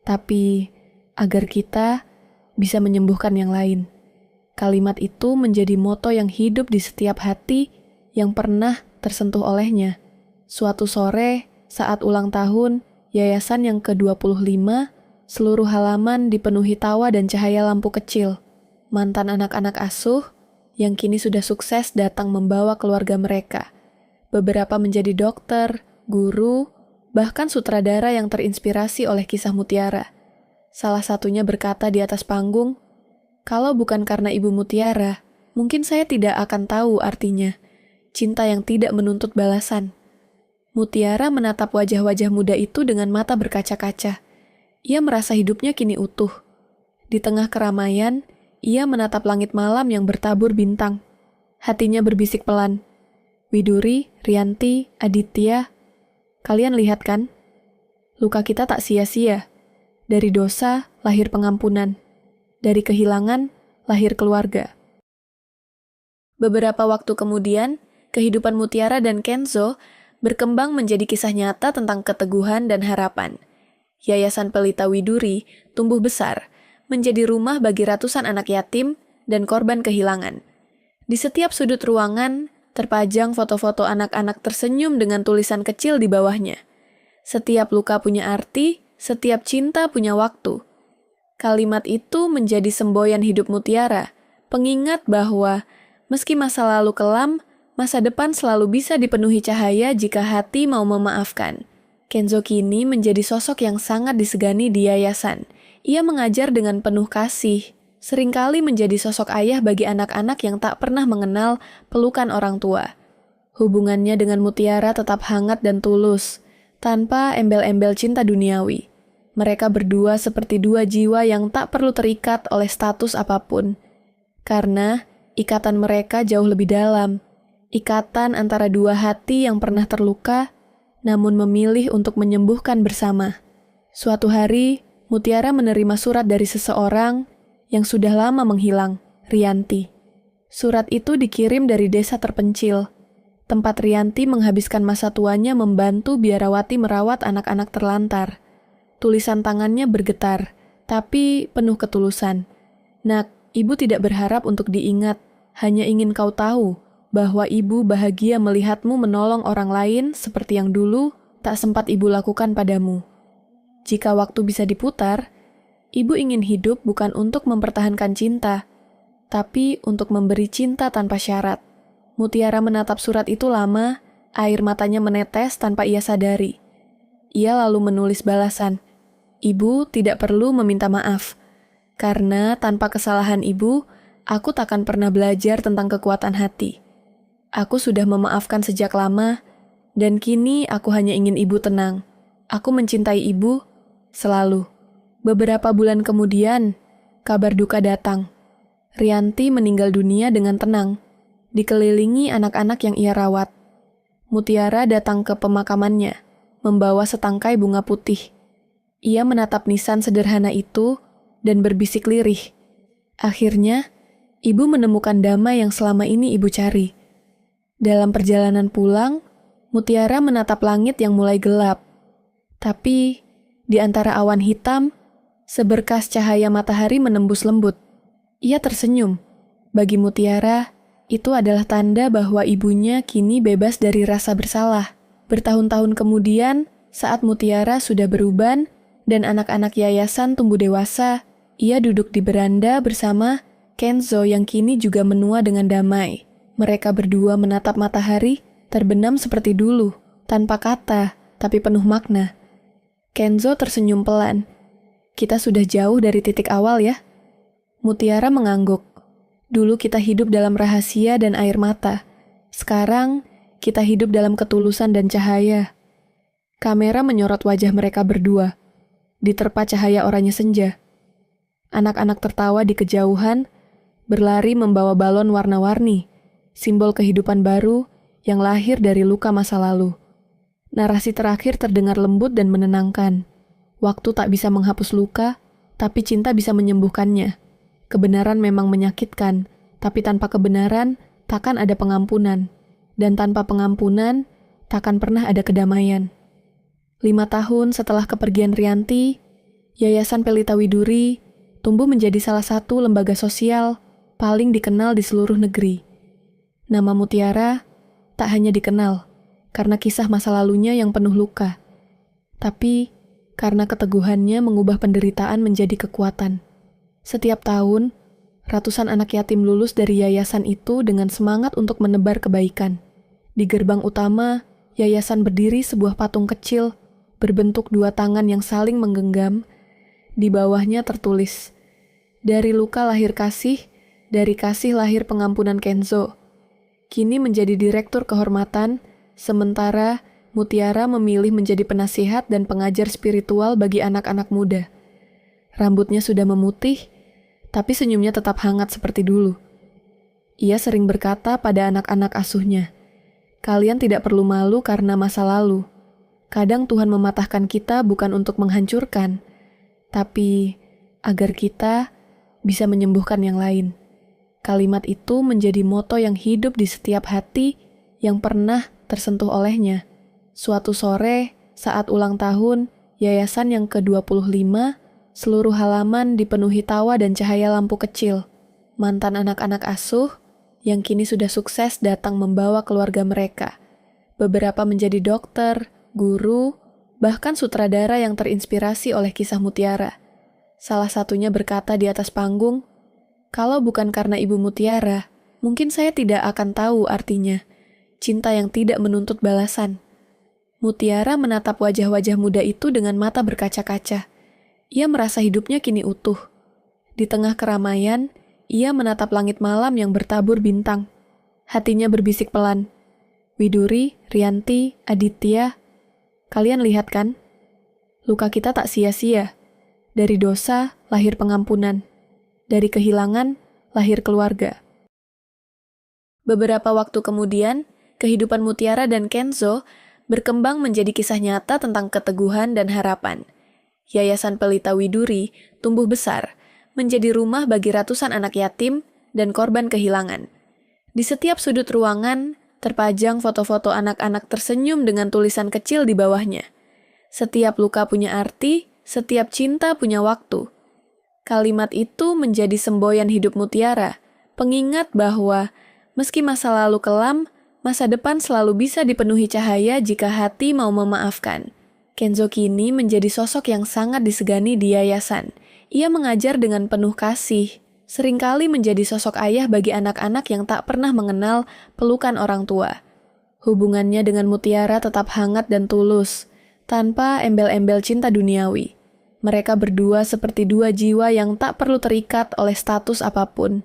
tapi agar kita bisa menyembuhkan yang lain. Kalimat itu menjadi moto yang hidup di setiap hati yang pernah tersentuh olehnya. Suatu sore, saat ulang tahun, yayasan yang ke-25, seluruh halaman dipenuhi tawa dan cahaya lampu kecil. Mantan anak-anak asuh yang kini sudah sukses datang membawa keluarga mereka. Beberapa menjadi dokter, guru, bahkan sutradara yang terinspirasi oleh kisah Mutiara. Salah satunya berkata di atas panggung, "Kalau bukan karena Ibu Mutiara, mungkin saya tidak akan tahu artinya. Cinta yang tidak menuntut balasan." Mutiara menatap wajah-wajah muda itu dengan mata berkaca-kaca. Ia merasa hidupnya kini utuh. Di tengah keramaian, ia menatap langit malam yang bertabur bintang. Hatinya berbisik pelan, "Widuri, Rianti, Aditya, kalian lihat kan? Luka kita tak sia-sia. Dari dosa, lahir pengampunan. Dari kehilangan, lahir keluarga." Beberapa waktu kemudian, kehidupan Mutiara dan Kenzo berkembang menjadi kisah nyata tentang keteguhan dan harapan. Yayasan Pelita Widuri tumbuh besar, menjadi rumah bagi ratusan anak yatim dan korban kehilangan. Di setiap sudut ruangan, terpajang foto-foto anak-anak tersenyum dengan tulisan kecil di bawahnya. Setiap luka punya arti, setiap cinta punya waktu. Kalimat itu menjadi semboyan hidup Mutiara, pengingat bahwa meski masa lalu kelam, masa depan selalu bisa dipenuhi cahaya jika hati mau memaafkan. Kenzo kini menjadi sosok yang sangat disegani di yayasan. Ia mengajar dengan penuh kasih, seringkali menjadi sosok ayah bagi anak-anak yang tak pernah mengenal pelukan orang tua. Hubungannya dengan Mutiara tetap hangat dan tulus, tanpa embel-embel cinta duniawi. Mereka berdua seperti dua jiwa yang tak perlu terikat oleh status apapun. Karena ikatan mereka jauh lebih dalam. Ikatan antara dua hati yang pernah terluka, namun memilih untuk menyembuhkan bersama. Suatu hari, Mutiara menerima surat dari seseorang yang sudah lama menghilang, Rianti. Surat itu dikirim dari desa terpencil, tempat Rianti menghabiskan masa tuanya membantu biarawati merawat anak-anak terlantar. Tulisan tangannya bergetar, tapi penuh ketulusan. "Nak, Ibu tidak berharap untuk diingat, hanya ingin kau tahu bahwa Ibu bahagia melihatmu menolong orang lain seperti yang dulu tak sempat Ibu lakukan padamu. Jika waktu bisa diputar, Ibu ingin hidup bukan untuk mempertahankan cinta, tapi untuk memberi cinta tanpa syarat." Mutiara menatap surat itu lama, air matanya menetes tanpa ia sadari. Ia lalu menulis balasan, "Ibu tidak perlu meminta maaf, karena tanpa kesalahan Ibu, aku takkan pernah belajar tentang kekuatan hati. Aku sudah memaafkan sejak lama, dan kini aku hanya ingin Ibu tenang. Aku mencintai Ibu selalu." Beberapa bulan kemudian, kabar duka datang. Rianti meninggal dunia dengan tenang, dikelilingi anak-anak yang ia rawat. Mutiara datang ke pemakamannya, membawa setangkai bunga putih. Ia menatap nisan sederhana itu dan berbisik lirih. Akhirnya, Ibu menemukan damai yang selama ini Ibu cari. Dalam perjalanan pulang, Mutiara menatap langit yang mulai gelap. Tapi, di antara awan hitam, seberkas cahaya matahari menembus lembut. Ia tersenyum. Bagi Mutiara, itu adalah tanda bahwa ibunya kini bebas dari rasa bersalah. Bertahun-tahun kemudian, saat Mutiara sudah beruban dan anak-anak yayasan tumbuh dewasa, ia duduk di beranda bersama Kenzo yang kini juga menua dengan damai. Mereka berdua menatap matahari, terbenam seperti dulu, tanpa kata, tapi penuh makna. Kenzo tersenyum pelan. "Kita sudah jauh dari titik awal ya?" Mutiara mengangguk. "Dulu kita hidup dalam rahasia dan air mata. Sekarang, kita hidup dalam ketulusan dan cahaya." Kamera menyorot wajah mereka berdua, diterpa cahaya oranye senja. Anak-anak tertawa di kejauhan, berlari membawa balon warna-warni, simbol kehidupan baru yang lahir dari luka masa lalu. Narasi terakhir terdengar lembut dan menenangkan. Waktu tak bisa menghapus luka, tapi cinta bisa menyembuhkannya. Kebenaran memang menyakitkan, tapi tanpa kebenaran, takkan ada pengampunan. Dan tanpa pengampunan, takkan pernah ada kedamaian. 5 tahun setelah kepergian Rianti, Yayasan Pelita Widuri tumbuh menjadi salah satu lembaga sosial paling dikenal di seluruh negeri. Nama Mutiara tak hanya dikenal karena kisah masa lalunya yang penuh luka, tapi karena keteguhannya mengubah penderitaan menjadi kekuatan. Setiap tahun, ratusan anak yatim lulus dari yayasan itu dengan semangat untuk menebar kebaikan. Di gerbang utama, yayasan berdiri sebuah patung kecil berbentuk 2 tangan yang saling menggenggam. Di bawahnya tertulis, "Dari luka lahir kasih, dari kasih lahir pengampunan Kenzo." Kini menjadi direktur kehormatan, sementara Mutiara memilih menjadi penasihat dan pengajar spiritual bagi anak-anak muda. Rambutnya sudah memutih, tapi senyumnya tetap hangat seperti dulu. Ia sering berkata pada anak-anak asuhnya, "Kalian tidak perlu malu karena masa lalu. Kadang Tuhan mematahkan kita bukan untuk menghancurkan, tapi agar kita bisa menyembuhkan yang lain." Kalimat itu menjadi moto yang hidup di setiap hati yang pernah tersentuh olehnya. Suatu sore, saat ulang tahun, yayasan yang ke-25, seluruh halaman dipenuhi tawa dan cahaya lampu kecil. Mantan anak-anak asuh yang kini sudah sukses datang membawa keluarga mereka. Beberapa menjadi dokter, guru, bahkan sutradara yang terinspirasi oleh kisah Mutiara. Salah satunya berkata di atas panggung, "Kalau bukan karena Ibu Mutiara, mungkin saya tidak akan tahu artinya cinta yang tidak menuntut balasan." Mutiara menatap wajah-wajah muda itu dengan mata berkaca-kaca. Ia merasa hidupnya kini utuh. Di tengah keramaian, ia menatap langit malam yang bertabur bintang. Hatinya berbisik pelan, "Widuri, Rianti, Aditya, kalian lihat kan? Luka kita tak sia-sia. Dari dosa, lahir pengampunan. Dari kehilangan, lahir keluarga." Beberapa waktu kemudian, kehidupan Mutiara dan Kenzo berkembang menjadi kisah nyata tentang keteguhan dan harapan. Yayasan Pelita Widuri tumbuh besar, menjadi rumah bagi ratusan anak yatim dan korban kehilangan. Di setiap sudut ruangan, terpajang foto-foto anak-anak tersenyum dengan tulisan kecil di bawahnya. Setiap luka punya arti, setiap cinta punya waktu. Kalimat itu menjadi semboyan hidup Mutiara, pengingat bahwa meski masa lalu kelam, masa depan selalu bisa dipenuhi cahaya jika hati mau memaafkan. Kenzo kini menjadi sosok yang sangat disegani di yayasan. Ia mengajar dengan penuh kasih, seringkali menjadi sosok ayah bagi anak-anak yang tak pernah mengenal pelukan orang tua. Hubungannya dengan Mutiara tetap hangat dan tulus, tanpa embel-embel cinta duniawi. Mereka berdua seperti 2 jiwa yang tak perlu terikat oleh status apapun.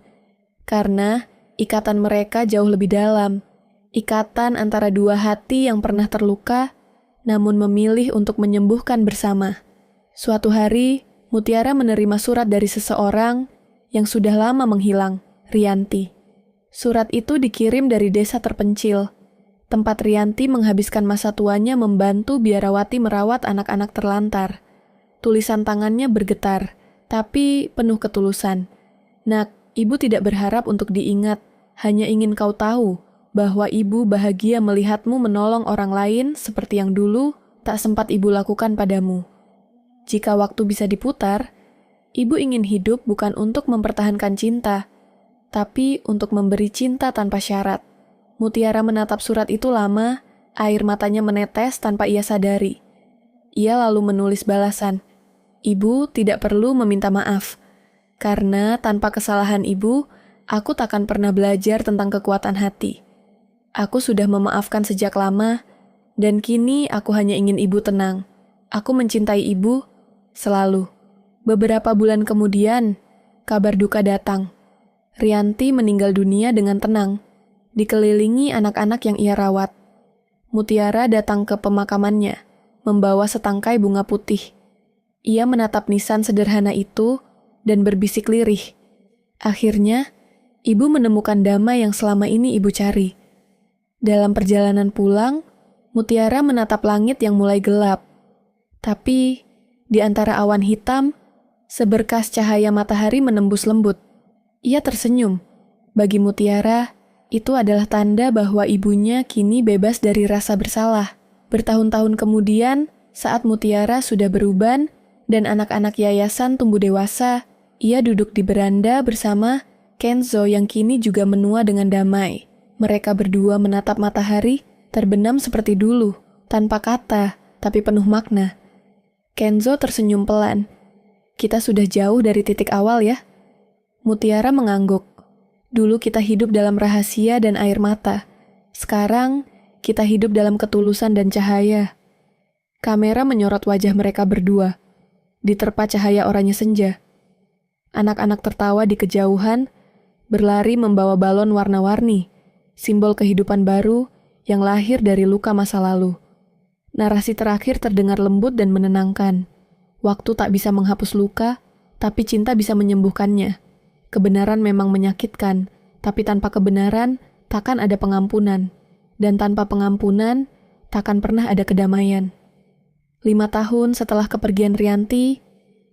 Karena ikatan mereka jauh lebih dalam. Ikatan antara 2 hati yang pernah terluka, namun memilih untuk menyembuhkan bersama. Suatu hari, Mutiara menerima surat dari seseorang yang sudah lama menghilang, Rianti. Surat itu dikirim dari desa terpencil, tempat Rianti menghabiskan masa tuanya membantu biarawati merawat anak-anak terlantar. Tulisan tangannya bergetar, tapi penuh ketulusan. "Nak, ibu tidak berharap untuk diingat, hanya ingin kau tahu bahwa ibu bahagia melihatmu menolong orang lain seperti yang dulu tak sempat ibu lakukan padamu. Jika waktu bisa diputar, ibu ingin hidup bukan untuk mempertahankan cinta, tapi untuk memberi cinta tanpa syarat." Mutiara menatap surat itu lama, air matanya menetes tanpa ia sadari. Ia lalu menulis balasan, "Ibu tidak perlu meminta maaf, karena tanpa kesalahan ibu, aku takkan pernah belajar tentang kekuatan hati. Aku sudah memaafkan sejak lama, dan kini aku hanya ingin ibu tenang. Aku mencintai ibu selalu." Beberapa bulan kemudian, kabar duka datang. Rianti meninggal dunia dengan tenang, dikelilingi anak-anak yang ia rawat. Mutiara datang ke pemakamannya, membawa setangkai bunga putih. Ia menatap nisan sederhana itu dan berbisik lirih. Akhirnya, ibu menemukan damai yang selama ini ibu cari. Dalam perjalanan pulang, Mutiara menatap langit yang mulai gelap. Tapi, di antara awan hitam, seberkas cahaya matahari menembus lembut. Ia tersenyum. Bagi Mutiara, itu adalah tanda bahwa ibunya kini bebas dari rasa bersalah. Bertahun-tahun kemudian, Saat Mutiara sudah beruban dan anak-anak yayasan tumbuh dewasa, ia duduk di beranda bersama Kenzo yang kini juga menua dengan damai. Mereka berdua menatap matahari, terbenam seperti dulu, tanpa kata, tapi penuh makna. Kenzo tersenyum pelan. Kita sudah jauh dari titik awal ya. Mutiara mengangguk. Dulu kita hidup dalam rahasia dan air mata. Sekarang, kita hidup dalam ketulusan dan cahaya. Kamera menyorot wajah mereka berdua. Diterpa cahaya oranye senja. Anak-anak tertawa di kejauhan, berlari membawa balon warna-warni, simbol kehidupan baru yang lahir dari luka masa lalu. Narasi terakhir terdengar lembut dan menenangkan. Waktu tak bisa menghapus luka, tapi cinta bisa menyembuhkannya. Kebenaran memang menyakitkan, tapi tanpa kebenaran takkan ada pengampunan. Dan tanpa pengampunan, takkan pernah ada kedamaian. 5 tahun setelah kepergian Rianti,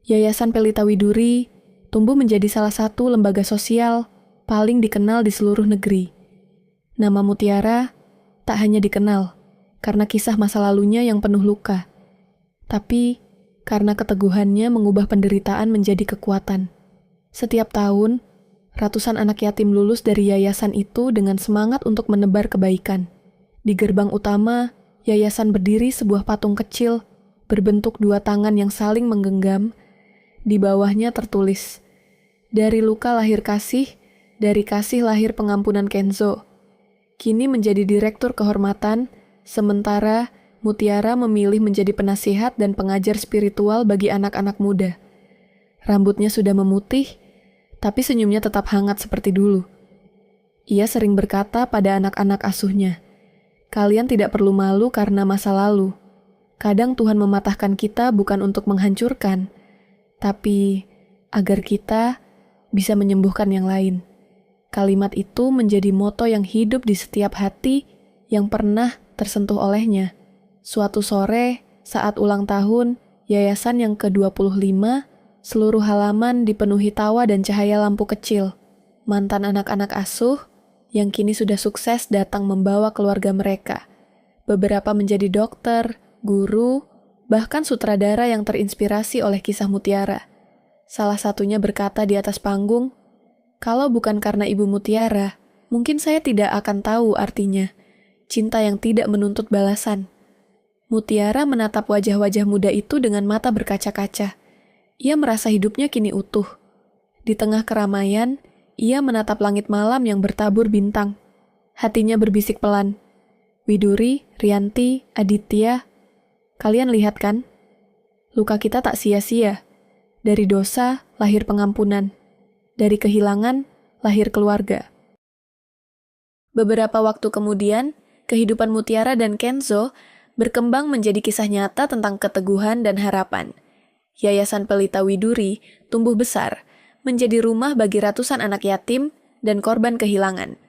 Yayasan Pelita Widuri tumbuh menjadi salah satu lembaga sosial paling dikenal di seluruh negeri. Nama Mutiara tak hanya dikenal karena kisah masa lalunya yang penuh luka, tapi karena keteguhannya mengubah penderitaan menjadi kekuatan. Setiap tahun, ratusan anak yatim lulus dari yayasan itu dengan semangat untuk menebar kebaikan. Di gerbang utama, yayasan berdiri sebuah patung kecil berbentuk 2 tangan yang saling menggenggam. Di bawahnya tertulis, "Dari luka lahir kasih, dari kasih lahir pengampunan Kenzo." Kini menjadi direktur kehormatan, sementara Mutiara memilih menjadi penasihat dan pengajar spiritual bagi anak-anak muda. Rambutnya sudah memutih, tapi senyumnya tetap hangat seperti dulu. Ia sering berkata pada anak-anak asuhnya, "Kalian tidak perlu malu karena masa lalu. Kadang Tuhan mematahkan kita bukan untuk menghancurkan, tapi agar kita bisa menyembuhkan yang lain." Kalimat itu menjadi moto yang hidup di setiap hati yang pernah tersentuh olehnya. Suatu sore, saat ulang tahun, yayasan yang ke-25, seluruh halaman dipenuhi tawa dan cahaya lampu kecil. Mantan anak-anak asuh yang kini sudah sukses datang membawa keluarga mereka. Beberapa menjadi dokter, guru, bahkan sutradara yang terinspirasi oleh kisah Mutiara. Salah satunya berkata di atas panggung, "Kalau bukan karena Ibu Mutiara, mungkin saya tidak akan tahu artinya cinta yang tidak menuntut balasan." Mutiara menatap wajah-wajah muda itu dengan mata berkaca-kaca. Ia merasa hidupnya kini utuh. Di tengah keramaian, ia menatap langit malam yang bertabur bintang. Hatinya berbisik pelan, "Widuri, Rianti, Aditya, kalian lihat kan? Luka kita tak sia-sia. Dari dosa lahir pengampunan. Dari kehilangan lahir keluarga." Beberapa waktu kemudian, kehidupan Mutiara dan Kenzo berkembang menjadi kisah nyata tentang keteguhan dan harapan. Yayasan Pelita Widuri tumbuh besar, menjadi rumah bagi ratusan anak yatim dan korban kehilangan.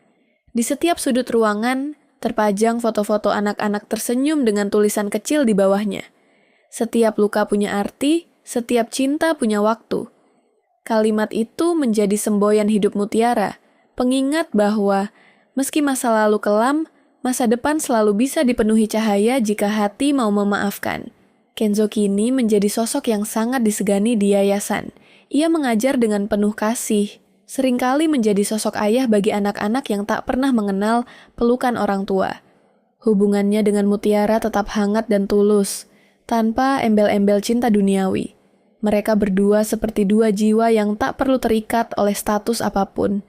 Di setiap sudut ruangan, terpajang foto-foto anak-anak tersenyum dengan tulisan kecil di bawahnya. Setiap luka punya arti, setiap cinta punya waktu. Kalimat itu menjadi semboyan hidup Mutiara, pengingat bahwa meski masa lalu kelam, masa depan selalu bisa dipenuhi cahaya jika hati mau memaafkan. Kenzo kini menjadi sosok yang sangat disegani di yayasan. Ia mengajar dengan penuh kasih, seringkali menjadi sosok ayah bagi anak-anak yang tak pernah mengenal pelukan orang tua. Hubungannya dengan Mutiara tetap hangat dan tulus, tanpa embel-embel cinta duniawi. Mereka berdua seperti 2 jiwa yang tak perlu terikat oleh status apapun.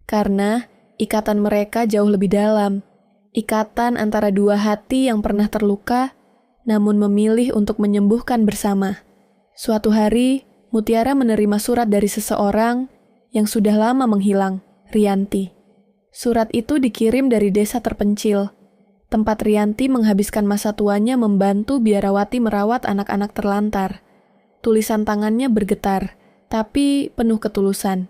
Karena ikatan mereka jauh lebih dalam. Ikatan antara 2 hati yang pernah terluka, namun memilih untuk menyembuhkan bersama. Suatu hari, Mutiara menerima surat dari seseorang yang sudah lama menghilang, Rianti. Surat itu dikirim dari desa terpencil, tempat Rianti menghabiskan masa tuanya membantu biarawati merawat anak-anak terlantar. Tulisan tangannya bergetar, tapi penuh ketulusan.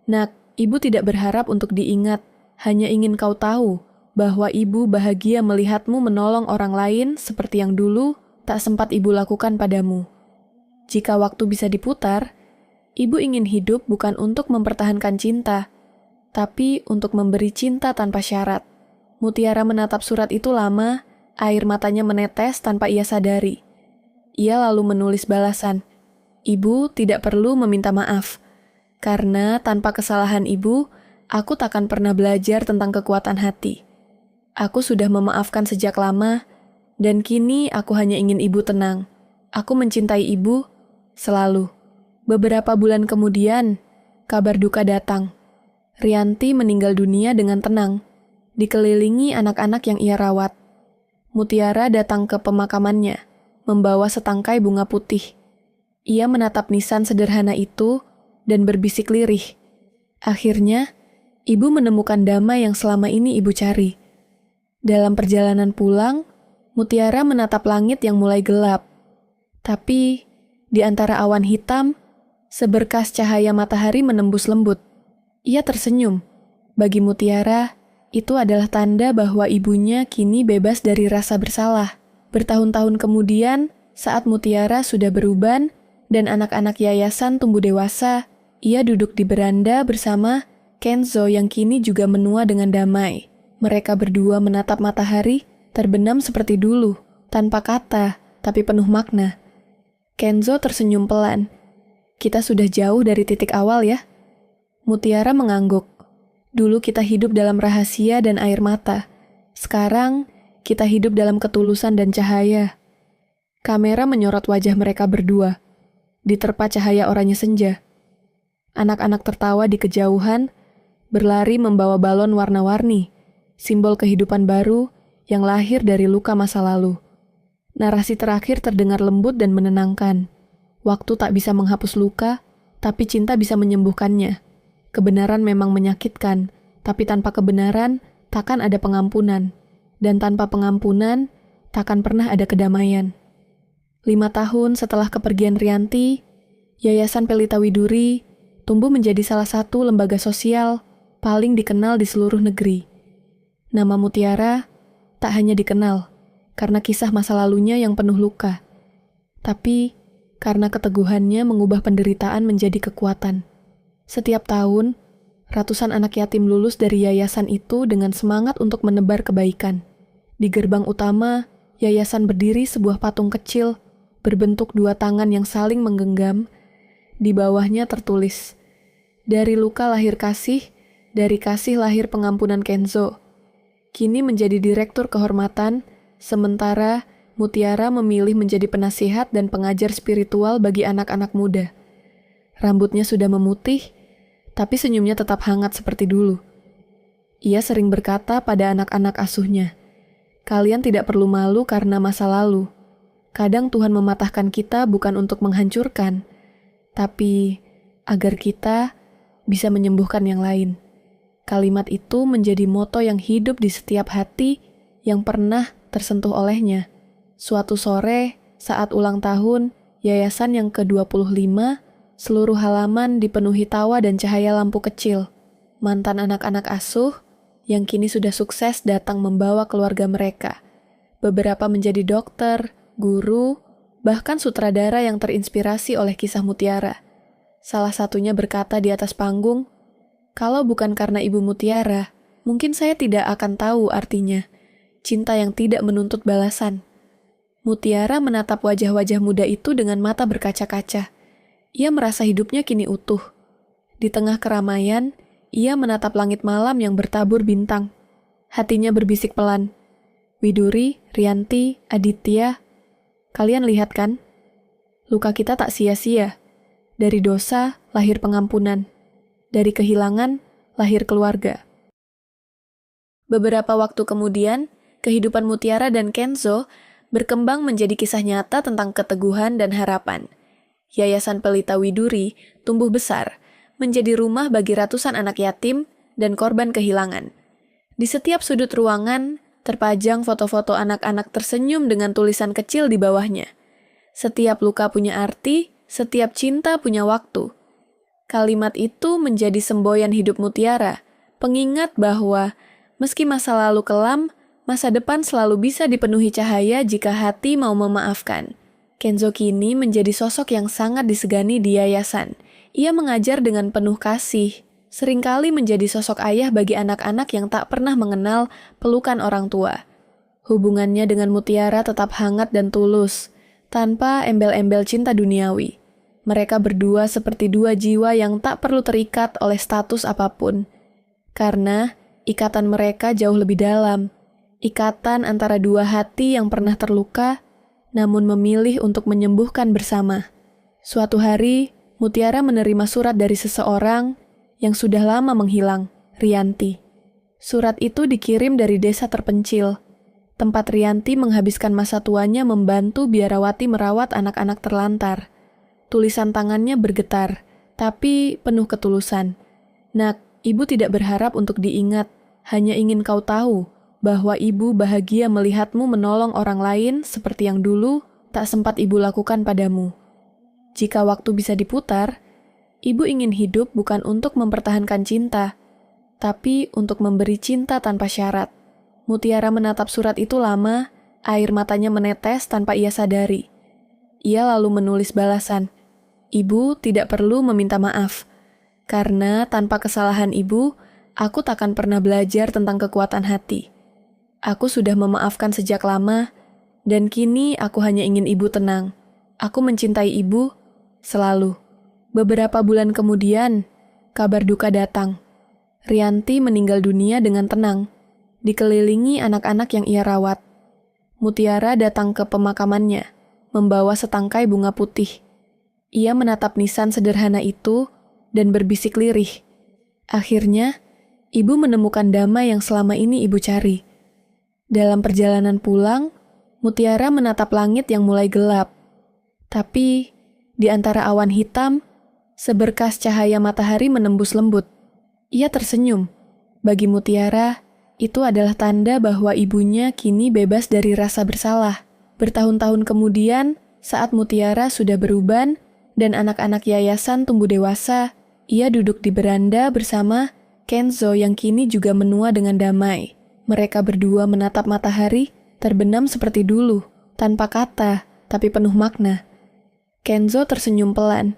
"Nak, ibu tidak berharap untuk diingat, hanya ingin kau tahu bahwa ibu bahagia melihatmu menolong orang lain seperti yang dulu tak sempat ibu lakukan padamu. Jika waktu bisa diputar, ibu ingin hidup bukan untuk mempertahankan cinta, tapi untuk memberi cinta tanpa syarat." Mutiara menatap surat itu lama, air matanya menetes tanpa ia sadari. Ia lalu menulis balasan, "Ibu tidak perlu meminta maaf, karena tanpa kesalahan ibu, aku takkan pernah belajar tentang kekuatan hati. Aku sudah memaafkan sejak lama, dan kini aku hanya ingin ibu tenang. Aku mencintai ibu selalu." Beberapa bulan kemudian, kabar duka datang. Rianti meninggal dunia dengan tenang, dikelilingi anak-anak yang ia rawat. Mutiara datang ke pemakamannya, membawa setangkai bunga putih. Ia menatap nisan sederhana itu dan berbisik lirih. Akhirnya, ibu menemukan damai yang selama ini ibu cari. Dalam perjalanan pulang, Mutiara menatap langit yang mulai gelap. Tapi, di antara awan hitam, seberkas cahaya matahari menembus lembut. Ia tersenyum. Bagi Mutiara, itu adalah tanda bahwa ibunya kini bebas dari rasa bersalah. Bertahun-tahun kemudian, saat Mutiara sudah beruban dan anak-anak yayasan tumbuh dewasa, ia duduk di beranda bersama Kenzo yang kini juga menua dengan damai. Mereka berdua menatap matahari, terbenam seperti dulu, tanpa kata, tapi penuh makna. Kenzo tersenyum pelan. "Kita sudah jauh dari titik awal ya?" Mutiara mengangguk. "Dulu kita hidup dalam rahasia dan air mata. Sekarang, kita hidup dalam ketulusan dan cahaya." Kamera menyorot wajah mereka berdua. Diterpa cahaya oranye senja. Anak-anak tertawa di kejauhan, berlari membawa balon warna-warni, simbol kehidupan baru yang lahir dari luka masa lalu. Narasi terakhir terdengar lembut dan menenangkan. Waktu tak bisa menghapus luka, tapi cinta bisa menyembuhkannya. Kebenaran memang menyakitkan, tapi tanpa kebenaran takkan ada pengampunan. Dan tanpa pengampunan, takkan pernah ada kedamaian. 5 tahun setelah kepergian Rianti, Yayasan Pelita Widuri tumbuh menjadi salah satu lembaga sosial paling dikenal di seluruh negeri. Nama Mutiara tak hanya dikenal karena kisah masa lalunya yang penuh luka, tapi karena keteguhannya mengubah penderitaan menjadi kekuatan. Setiap tahun, ratusan anak yatim lulus dari yayasan itu dengan semangat untuk menebar kebaikan. Di gerbang utama, yayasan berdiri sebuah patung kecil berbentuk 2 tangan yang saling menggenggam. Di bawahnya tertulis, "Dari luka lahir kasih, dari kasih lahir pengampunan Kenzo." Kini menjadi direktur kehormatan, sementara Mutiara memilih menjadi penasihat dan pengajar spiritual bagi anak-anak muda. Rambutnya sudah memutih, tapi senyumnya tetap hangat seperti dulu. Ia sering berkata pada anak-anak asuhnya, "Kalian tidak perlu malu karena masa lalu. Kadang Tuhan mematahkan kita bukan untuk menghancurkan, tapi agar kita bisa menyembuhkan yang lain." Kalimat itu menjadi moto yang hidup di setiap hati yang pernah tersentuh olehnya. Suatu sore, saat ulang tahun, yayasan yang ke-25, seluruh halaman dipenuhi tawa dan cahaya lampu kecil. Mantan anak-anak asuh yang kini sudah sukses datang membawa keluarga mereka. Beberapa menjadi dokter, guru, bahkan sutradara yang terinspirasi oleh kisah Mutiara. Salah satunya berkata di atas panggung, "Kalau bukan karena Ibu Mutiara, mungkin saya tidak akan tahu artinya. Cinta yang tidak menuntut balasan." Mutiara menatap wajah-wajah muda itu dengan mata berkaca-kaca. Ia merasa hidupnya kini utuh. Di tengah keramaian, ia menatap langit malam yang bertabur bintang. Hatinya berbisik pelan, "Widuri, Rianti, Aditya, kalian lihat kan? Luka kita tak sia-sia. Dari dosa, lahir pengampunan. Dari kehilangan, lahir keluarga." Beberapa waktu kemudian, kehidupan Mutiara dan Kenzo berkembang menjadi kisah nyata tentang keteguhan dan harapan. Yayasan Pelita Widuri tumbuh besar, menjadi rumah bagi ratusan anak yatim dan korban kehilangan. Di setiap sudut ruangan, terpajang foto-foto anak-anak tersenyum dengan tulisan kecil di bawahnya. Setiap luka punya arti, setiap cinta punya waktu. Kalimat itu menjadi semboyan hidup Mutiara, pengingat bahwa meski masa lalu kelam, masa depan selalu bisa dipenuhi cahaya jika hati mau memaafkan. Kenzo kini menjadi sosok yang sangat disegani di yayasan. Ia mengajar dengan penuh kasih, seringkali menjadi sosok ayah bagi anak-anak yang tak pernah mengenal pelukan orang tua. Hubungannya dengan Mutiara tetap hangat dan tulus, tanpa embel-embel cinta duniawi. Mereka berdua seperti dua jiwa yang tak perlu terikat oleh status apapun. Karena ikatan mereka jauh lebih dalam. Ikatan antara dua hati yang pernah terluka, namun memilih untuk menyembuhkan bersama. Suatu hari, Mutiara menerima surat dari seseorang yang sudah lama menghilang, Rianti. Surat itu dikirim dari desa terpencil, tempat Rianti menghabiskan masa tuanya membantu biarawati merawat anak-anak terlantar. Tulisan tangannya bergetar, tapi penuh ketulusan. Nak, ibu tidak berharap untuk diingat, hanya ingin kau tahu bahwa ibu bahagia melihatmu menolong orang lain seperti yang dulu tak sempat ibu lakukan padamu. Jika waktu bisa diputar, ibu ingin hidup bukan untuk mempertahankan cinta, tapi untuk memberi cinta tanpa syarat. Mutiara menatap surat itu lama, air matanya menetes tanpa ia sadari. Ia lalu menulis balasan, "Ibu tidak perlu meminta maaf, karena tanpa kesalahan ibu, aku takkan pernah belajar tentang kekuatan hati. Aku sudah memaafkan sejak lama, dan kini aku hanya ingin ibu tenang. Aku mencintai ibu selalu." Beberapa bulan kemudian, kabar duka datang. Rianti meninggal dunia dengan tenang, dikelilingi anak-anak yang ia rawat. Mutiara datang ke pemakamannya, membawa setangkai bunga putih. Ia menatap nisan sederhana itu dan berbisik lirih. Akhirnya, ibu menemukan damai yang selama ini ibu cari. Dalam perjalanan pulang, Mutiara menatap langit yang mulai gelap. Tapi, di antara awan hitam, seberkas cahaya matahari menembus lembut. Ia tersenyum. Bagi Mutiara, itu adalah tanda bahwa ibunya kini bebas dari rasa bersalah. Bertahun-tahun kemudian, saat Mutiara sudah beruban dan anak-anak yayasan tumbuh dewasa, ia duduk di beranda bersama Kenzo yang kini juga menua dengan damai. Mereka berdua menatap matahari, terbenam seperti dulu, tanpa kata, tapi penuh makna. Kenzo tersenyum pelan.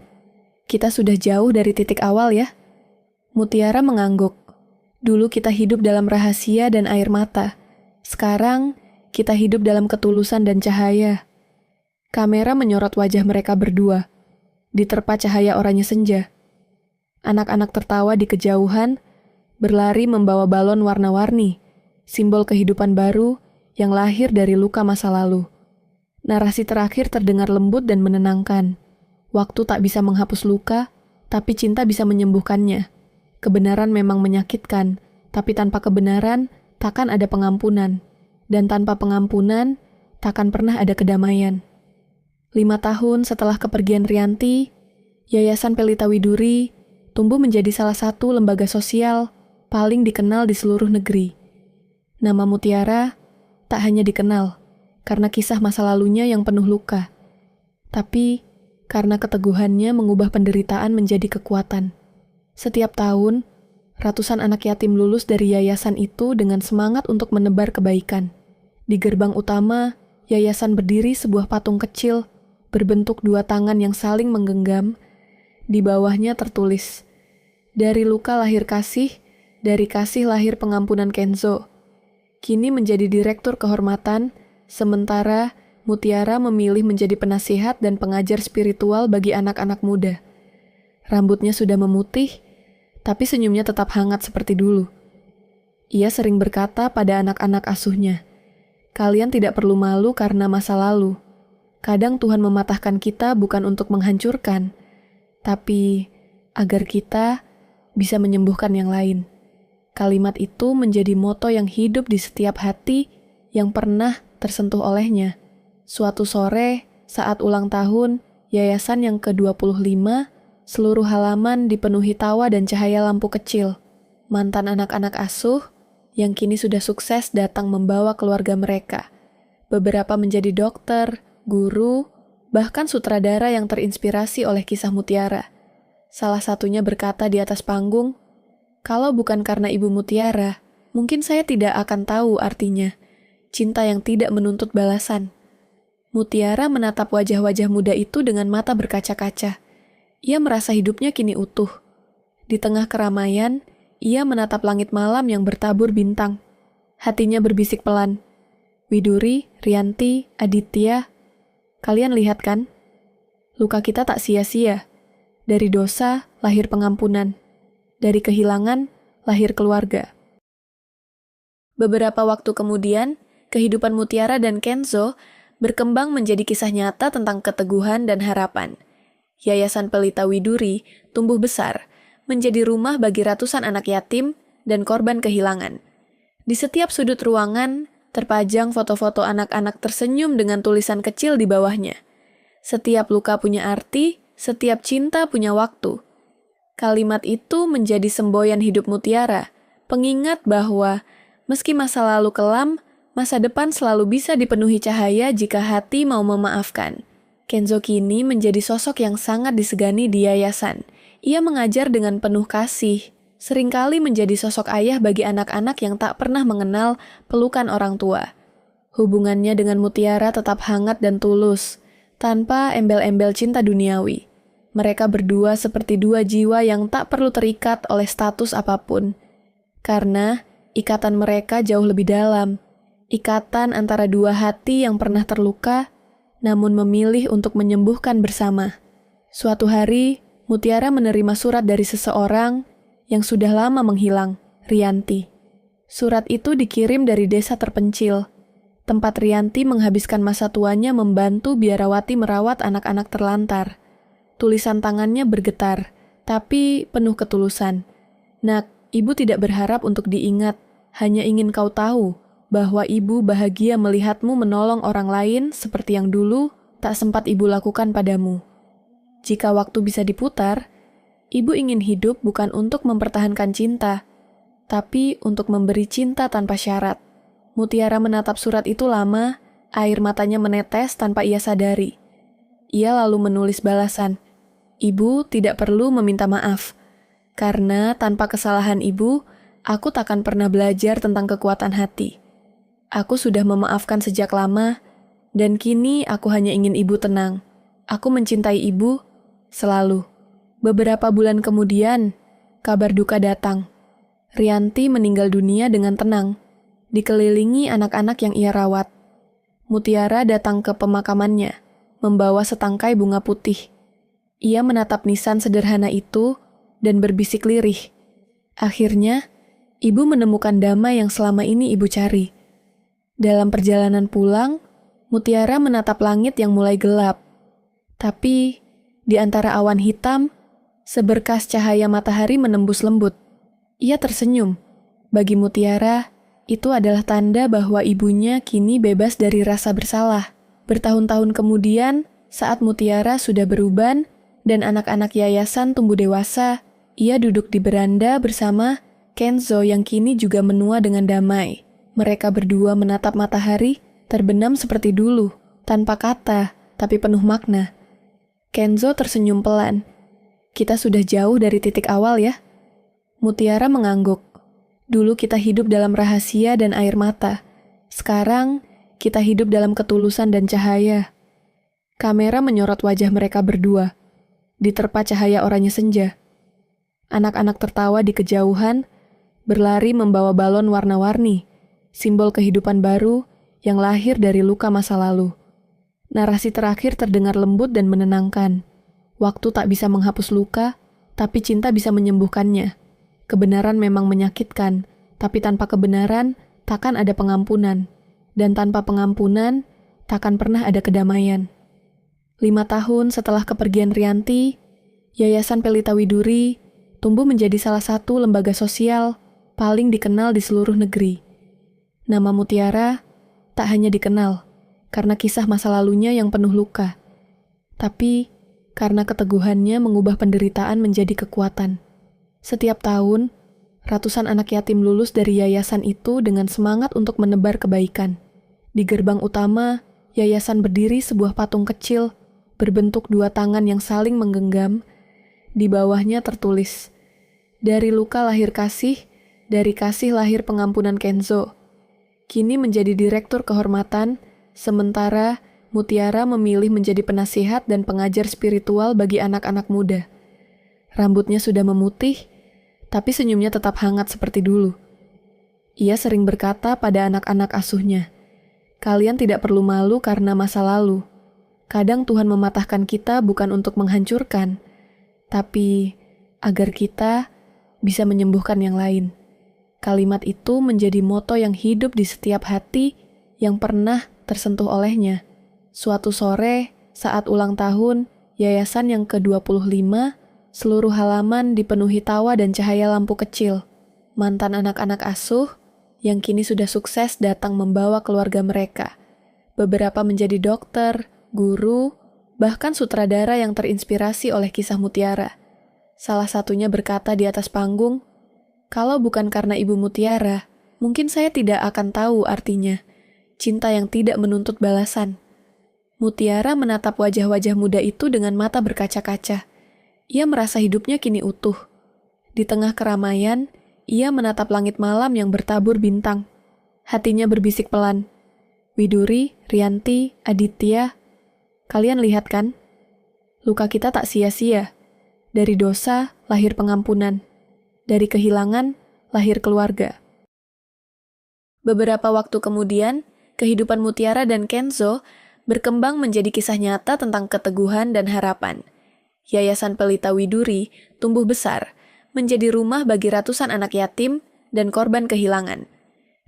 "Kita sudah jauh dari titik awal ya?" Mutiara mengangguk. "Dulu kita hidup dalam rahasia dan air mata. Sekarang, kita hidup dalam ketulusan dan cahaya." Kamera menyorot wajah mereka berdua, diterpa cahaya oranye senja. Anak-anak tertawa di kejauhan, berlari membawa balon warna-warni, simbol kehidupan baru yang lahir dari luka masa lalu. Narasi terakhir terdengar lembut dan menenangkan. Waktu tak bisa menghapus luka, tapi cinta bisa menyembuhkannya. Kebenaran memang menyakitkan, tapi tanpa kebenaran takkan ada pengampunan. Dan tanpa pengampunan, takkan pernah ada kedamaian. 5 tahun setelah kepergian Rianti, Yayasan Pelita Widuri tumbuh menjadi salah satu lembaga sosial paling dikenal di seluruh negeri. Nama Mutiara tak hanya dikenal karena kisah masa lalunya yang penuh luka, tapi karena keteguhannya mengubah penderitaan menjadi kekuatan. Setiap tahun, ratusan anak yatim lulus dari yayasan itu dengan semangat untuk menebar kebaikan. Di gerbang utama, yayasan berdiri sebuah patung kecil berbentuk 2 tangan yang saling menggenggam. Di bawahnya tertulis, "Dari luka lahir kasih, dari kasih lahir pengampunan Kenzo." Kini menjadi direktur kehormatan, sementara Mutiara memilih menjadi penasihat dan pengajar spiritual bagi anak-anak muda. Rambutnya sudah memutih, tapi senyumnya tetap hangat seperti dulu. Ia sering berkata pada anak-anak asuhnya, "Kalian tidak perlu malu karena masa lalu. Kadang Tuhan mematahkan kita bukan untuk menghancurkan, tapi agar kita bisa menyembuhkan yang lain." Kalimat itu menjadi moto yang hidup di setiap hati yang pernah tersentuh olehnya. Suatu sore, saat ulang tahun, yayasan yang ke-25, seluruh halaman dipenuhi tawa dan cahaya lampu kecil. Mantan anak-anak asuh yang kini sudah sukses datang membawa keluarga mereka. Beberapa menjadi dokter, guru, bahkan sutradara yang terinspirasi oleh kisah Mutiara. Salah satunya berkata di atas panggung, "Kalau bukan karena Ibu Mutiara, mungkin saya tidak akan tahu artinya cinta yang tidak menuntut balasan." Mutiara menatap wajah-wajah muda itu dengan mata berkaca-kaca. Ia merasa hidupnya kini utuh. Di tengah keramaian, ia menatap langit malam yang bertabur bintang. Hatinya berbisik pelan, "Widuri, Rianti, Aditya, Kalian lihat kan? Luka kita tak sia-sia. Dari dosa, lahir pengampunan. Dari kehilangan, lahir keluarga. Beberapa waktu kemudian, kehidupan Mutiara dan Kenzo berkembang menjadi kisah nyata tentang keteguhan dan harapan. Yayasan Pelita Widuri tumbuh besar, menjadi rumah bagi ratusan anak yatim dan korban kehilangan. Di setiap sudut ruangan, terpajang foto-foto anak-anak tersenyum dengan tulisan kecil di bawahnya. Setiap luka punya arti, setiap cinta punya waktu. Kalimat itu menjadi semboyan hidup Mutiara, pengingat bahwa meski masa lalu kelam, masa depan selalu bisa dipenuhi cahaya jika hati mau memaafkan. Kenzo kini menjadi sosok yang sangat disegani di yayasan. Ia mengajar dengan penuh kasih, seringkali menjadi sosok ayah bagi anak-anak yang tak pernah mengenal pelukan orang tua. Hubungannya dengan Mutiara tetap hangat dan tulus, tanpa embel-embel cinta duniawi. Mereka berdua seperti dua jiwa yang tak perlu terikat oleh status apapun. Karena ikatan mereka jauh lebih dalam. Ikatan antara dua hati yang pernah terluka, namun memilih untuk menyembuhkan bersama. Suatu hari, Mutiara menerima surat dari seseorang yang sudah lama menghilang, Rianti. Surat itu dikirim dari desa terpencil, tempat Rianti menghabiskan masa tuanya membantu biarawati merawat anak-anak terlantar. Tulisan tangannya bergetar, tapi penuh ketulusan. Nak, ibu tidak berharap untuk diingat, hanya ingin kau tahu bahwa ibu bahagia melihatmu menolong orang lain seperti yang dulu tak sempat ibu lakukan padamu. Jika waktu bisa diputar, ibu ingin hidup bukan untuk mempertahankan cinta, tapi untuk memberi cinta tanpa syarat. Mutiara menatap surat itu lama, air matanya menetes tanpa ia sadari. Ia lalu menulis balasan, "Ibu tidak perlu meminta maaf, karena tanpa kesalahan ibu, aku takkan pernah belajar tentang kekuatan hati. Aku sudah memaafkan sejak lama, dan kini aku hanya ingin ibu tenang. Aku mencintai ibu selalu." Beberapa bulan kemudian, kabar duka datang. Rianti meninggal dunia dengan tenang, dikelilingi anak-anak yang ia rawat. Mutiara datang ke pemakamannya, membawa setangkai bunga putih. Ia menatap nisan sederhana itu dan berbisik lirih. Akhirnya, ibu menemukan damai yang selama ini ibu cari. Dalam perjalanan pulang, Mutiara menatap langit yang mulai gelap. Tapi, di antara awan hitam, seberkas cahaya matahari menembus lembut. Ia tersenyum. Bagi Mutiara, itu adalah tanda bahwa ibunya kini bebas dari rasa bersalah. Bertahun-tahun kemudian, saat Mutiara sudah beruban dan anak-anak yayasan tumbuh dewasa, ia duduk di beranda bersama Kenzo yang kini juga menua dengan damai. Mereka berdua menatap matahari, terbenam seperti dulu, tanpa kata, tapi penuh makna. Kenzo tersenyum pelan. "Kita sudah jauh dari titik awal ya?" Mutiara mengangguk. "Dulu kita hidup dalam rahasia dan air mata. Sekarang, kita hidup dalam ketulusan dan cahaya." Kamera menyorot wajah mereka berdua, diterpa cahaya oranye senja. Anak-anak tertawa di kejauhan, berlari membawa balon warna-warni, simbol kehidupan baru yang lahir dari luka masa lalu. Narasi terakhir terdengar lembut dan menenangkan. Waktu tak bisa menghapus luka, tapi cinta bisa menyembuhkannya. Kebenaran memang menyakitkan, tapi tanpa kebenaran, takkan ada pengampunan. Dan tanpa pengampunan, takkan pernah ada kedamaian. 5 tahun setelah kepergian Rianti, Yayasan Pelita Widuri tumbuh menjadi salah satu lembaga sosial paling dikenal di seluruh negeri. Nama Mutiara tak hanya dikenal karena kisah masa lalunya yang penuh luka, tapi karena keteguhannya mengubah penderitaan menjadi kekuatan. Setiap tahun, ratusan anak yatim lulus dari yayasan itu dengan semangat untuk menebar kebaikan. Di gerbang utama, yayasan berdiri sebuah patung kecil berbentuk 2 tangan yang saling menggenggam. Di bawahnya tertulis, "Dari luka lahir kasih, dari kasih lahir pengampunan Kenzo." Kini menjadi direktur kehormatan, sementara Mutiara memilih menjadi penasihat dan pengajar spiritual bagi anak-anak muda. Rambutnya sudah memutih, tapi senyumnya tetap hangat seperti dulu. Ia sering berkata pada anak-anak asuhnya, "Kalian tidak perlu malu karena masa lalu. Kadang Tuhan mematahkan kita bukan untuk menghancurkan, tapi agar kita bisa menyembuhkan yang lain. Kalimat itu menjadi moto yang hidup di setiap hati yang pernah tersentuh olehnya. Suatu sore, saat ulang tahun, yayasan yang ke-25, seluruh halaman dipenuhi tawa dan cahaya lampu kecil. Mantan anak-anak asuh yang kini sudah sukses datang membawa keluarga mereka. Beberapa menjadi dokter, guru, bahkan sutradara yang terinspirasi oleh kisah Mutiara. Salah satunya berkata di atas panggung, "Kalau bukan karena Ibu Mutiara, mungkin saya tidak akan tahu artinya cinta yang tidak menuntut balasan." Mutiara menatap wajah-wajah muda itu dengan mata berkaca-kaca. Ia merasa hidupnya kini utuh. Di tengah keramaian, ia menatap langit malam yang bertabur bintang. Hatinya berbisik pelan, "Widuri, Rianti, Aditya, kalian lihat kan? Luka kita tak sia-sia. Dari dosa, lahir pengampunan. Dari kehilangan, lahir keluarga." Beberapa waktu kemudian, kehidupan Mutiara dan Kenzo berkembang menjadi kisah nyata tentang keteguhan dan harapan. Yayasan Pelita Widuri tumbuh besar, menjadi rumah bagi ratusan anak yatim dan korban kehilangan.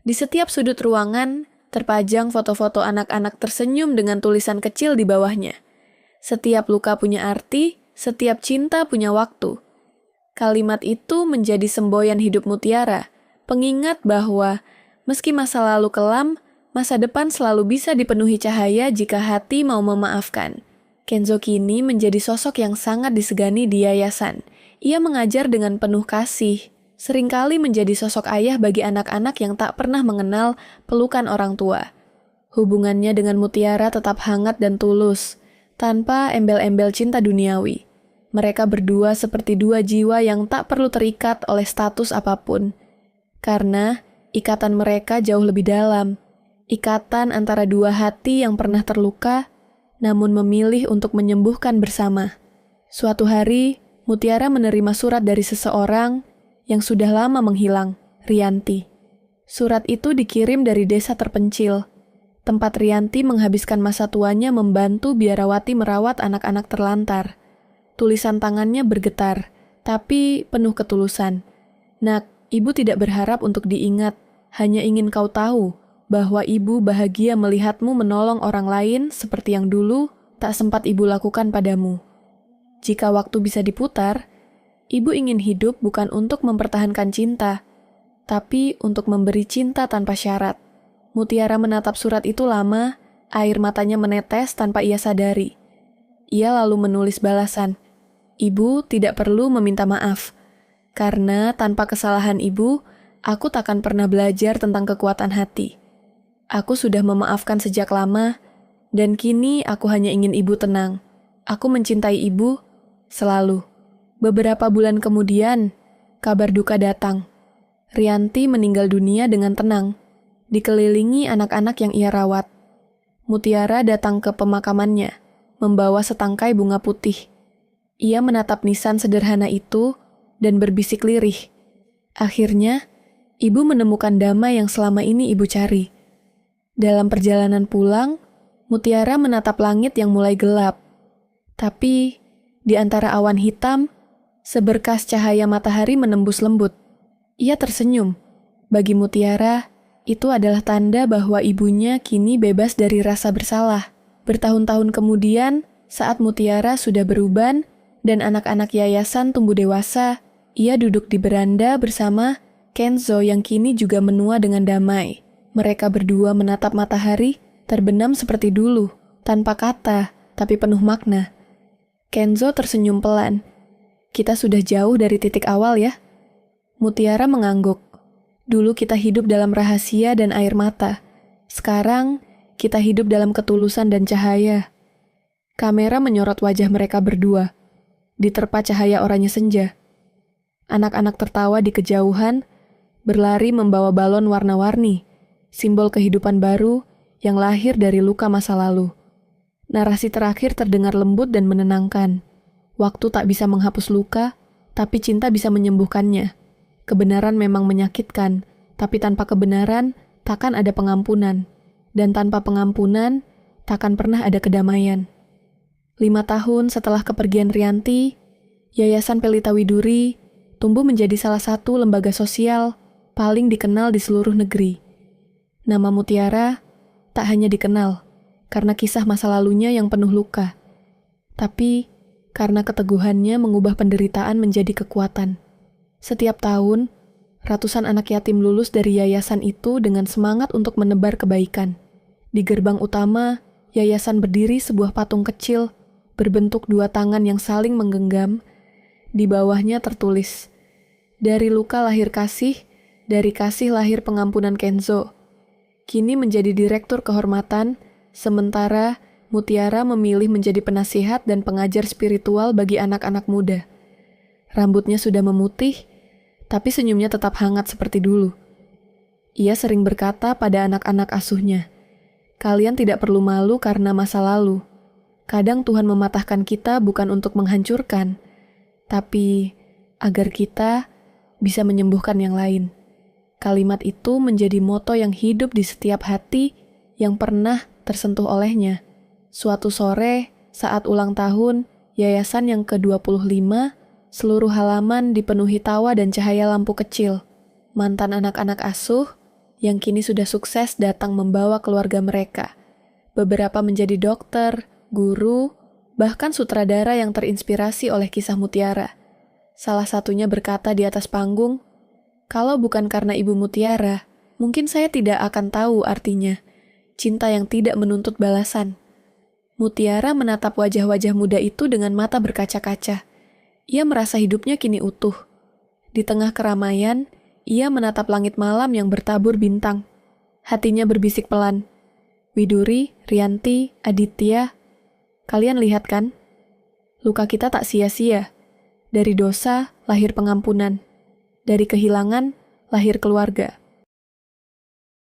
Di setiap sudut ruangan, terpajang foto-foto anak-anak tersenyum dengan tulisan kecil di bawahnya. Setiap luka punya arti, setiap cinta punya waktu. Kalimat itu menjadi semboyan hidup Mutiara, pengingat bahwa meski masa lalu kelam, masa depan selalu bisa dipenuhi cahaya jika hati mau memaafkan. Kenzo kini menjadi sosok yang sangat disegani di yayasan. Ia mengajar dengan penuh kasih, seringkali menjadi sosok ayah bagi anak-anak yang tak pernah mengenal pelukan orang tua. Hubungannya dengan Mutiara tetap hangat dan tulus, tanpa embel-embel cinta duniawi. Mereka berdua seperti dua jiwa yang tak perlu terikat oleh status apapun. Karena ikatan mereka jauh lebih dalam. Ikatan antara dua hati yang pernah terluka, namun memilih untuk menyembuhkan bersama. Suatu hari, Mutiara menerima surat dari seseorang yang sudah lama menghilang, Rianti. Surat itu dikirim dari desa terpencil, tempat Rianti menghabiskan masa tuanya membantu biarawati merawat anak-anak terlantar. Tulisan tangannya bergetar, tapi penuh ketulusan. "Nak, Ibu tidak berharap untuk diingat, hanya ingin kau tahu bahwa Ibu bahagia melihatmu menolong orang lain seperti yang dulu tak sempat Ibu lakukan padamu. Jika waktu bisa diputar, Ibu ingin hidup bukan untuk mempertahankan cinta, tapi untuk memberi cinta tanpa syarat." Mutiara menatap surat itu lama, air matanya menetes tanpa ia sadari. Ia lalu menulis balasan, "Ibu tidak perlu meminta maaf, karena tanpa kesalahan Ibu, aku takkan pernah belajar tentang kekuatan hati. Aku sudah memaafkan sejak lama, dan kini aku hanya ingin Ibu tenang. Aku mencintai Ibu selalu." Beberapa bulan kemudian, kabar duka datang. Rianti meninggal dunia dengan tenang, dikelilingi anak-anak yang ia rawat. Mutiara datang ke pemakamannya, membawa setangkai bunga putih. Ia menatap nisan sederhana itu dan berbisik lirih. Akhirnya, Ibu menemukan damai yang selama ini Ibu cari. Dalam perjalanan pulang, Mutiara menatap langit yang mulai gelap. Tapi, di antara awan hitam, seberkas cahaya matahari menembus lembut. Ia tersenyum. Bagi Mutiara, itu adalah tanda bahwa ibunya kini bebas dari rasa bersalah. Bertahun-tahun kemudian, saat Mutiara sudah beruban dan anak-anak yayasan tumbuh dewasa, ia duduk di beranda bersama Kenzo yang kini juga menua dengan damai. Mereka berdua menatap matahari, terbenam seperti dulu, tanpa kata, tapi penuh makna. Kenzo tersenyum pelan. "Kita sudah jauh dari titik awal ya." Mutiara mengangguk. "Dulu kita hidup dalam rahasia dan air mata. Sekarang, kita hidup dalam ketulusan dan cahaya." Kamera menyorot wajah mereka berdua. Diterpa cahaya oranye senja. Anak-anak tertawa di kejauhan, berlari membawa balon warna-warni, simbol kehidupan baru yang lahir dari luka masa lalu. Narasi terakhir terdengar lembut dan menenangkan. Waktu tak bisa menghapus luka, tapi cinta bisa menyembuhkannya. Kebenaran memang menyakitkan, tapi tanpa kebenaran takkan ada pengampunan. Dan tanpa pengampunan, takkan pernah ada kedamaian. 5 tahun setelah kepergian Rianti, Yayasan Pelita Widuri tumbuh menjadi salah satu lembaga sosial paling dikenal di seluruh negeri. Nama Mutiara tak hanya dikenal karena kisah masa lalunya yang penuh luka, tapi karena keteguhannya mengubah penderitaan menjadi kekuatan. Setiap tahun, ratusan anak yatim lulus dari yayasan itu dengan semangat untuk menebar kebaikan. Di gerbang utama, yayasan berdiri sebuah patung kecil berbentuk 2 tangan yang saling menggenggam. Di bawahnya tertulis, "Dari luka lahir kasih, dari kasih lahir pengampunan Kenzo." Kini menjadi direktur kehormatan, sementara Mutiara memilih menjadi penasihat dan pengajar spiritual bagi anak-anak muda. Rambutnya sudah memutih, tapi senyumnya tetap hangat seperti dulu. Ia sering berkata pada anak-anak asuhnya, "Kalian tidak perlu malu karena masa lalu. Kadang Tuhan mematahkan kita bukan untuk menghancurkan, tapi agar kita bisa menyembuhkan yang lain." Kalimat itu menjadi moto yang hidup di setiap hati yang pernah tersentuh olehnya. Suatu sore, saat ulang tahun, yayasan yang ke-25, seluruh halaman dipenuhi tawa dan cahaya lampu kecil. Mantan anak-anak asuh yang kini sudah sukses datang membawa keluarga mereka. Beberapa menjadi dokter, guru, bahkan sutradara yang terinspirasi oleh kisah Mutiara. Salah satunya berkata di atas panggung, "Kalau bukan karena Ibu Mutiara, mungkin saya tidak akan tahu artinya cinta yang tidak menuntut balasan." Mutiara menatap wajah-wajah muda itu dengan mata berkaca-kaca. Ia merasa hidupnya kini utuh. Di tengah keramaian, ia menatap langit malam yang bertabur bintang. Hatinya berbisik pelan, "Widuri, Rianti, Aditya, kalian lihat kan? Luka kita tak sia-sia. Dari dosa lahir pengampunan. Dari kehilangan, lahir keluarga."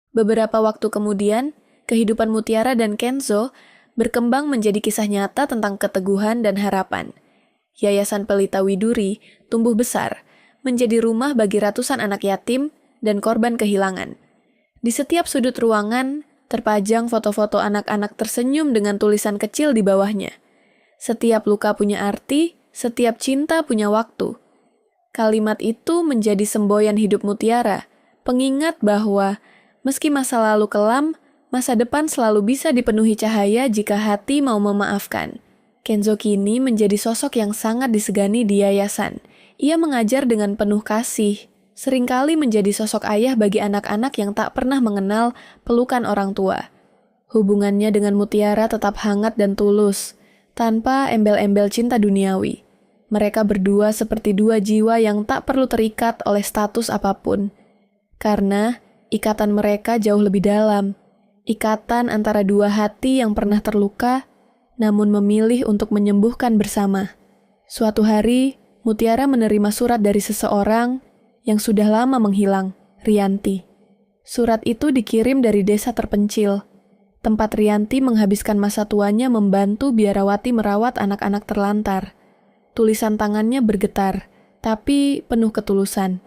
Beberapa waktu kemudian, kehidupan Mutiara dan Kenzo berkembang menjadi kisah nyata tentang keteguhan dan harapan. Yayasan Pelita Widuri tumbuh besar, menjadi rumah bagi ratusan anak yatim dan korban kehilangan. Di setiap sudut ruangan, terpajang foto-foto anak-anak tersenyum dengan tulisan kecil di bawahnya. Setiap luka punya arti, setiap cinta punya waktu. Kalimat itu menjadi semboyan hidup Mutiara, pengingat bahwa meski masa lalu kelam, masa depan selalu bisa dipenuhi cahaya jika hati mau memaafkan. Kenzo kini menjadi sosok yang sangat disegani di yayasan. Ia mengajar dengan penuh kasih, seringkali menjadi sosok ayah bagi anak-anak yang tak pernah mengenal pelukan orang tua. Hubungannya dengan Mutiara tetap hangat dan tulus, tanpa embel-embel cinta duniawi. Mereka berdua seperti 2 jiwa yang tak perlu terikat oleh status apapun. Karena ikatan mereka jauh lebih dalam. Ikatan antara 2 hati yang pernah terluka, namun memilih untuk menyembuhkan bersama. Suatu hari, Mutiara menerima surat dari seseorang yang sudah lama menghilang, Rianti. Surat itu dikirim dari desa terpencil, tempat Rianti menghabiskan masa tuanya membantu biarawati merawat anak-anak terlantar. Tulisan tangannya bergetar, tapi penuh ketulusan.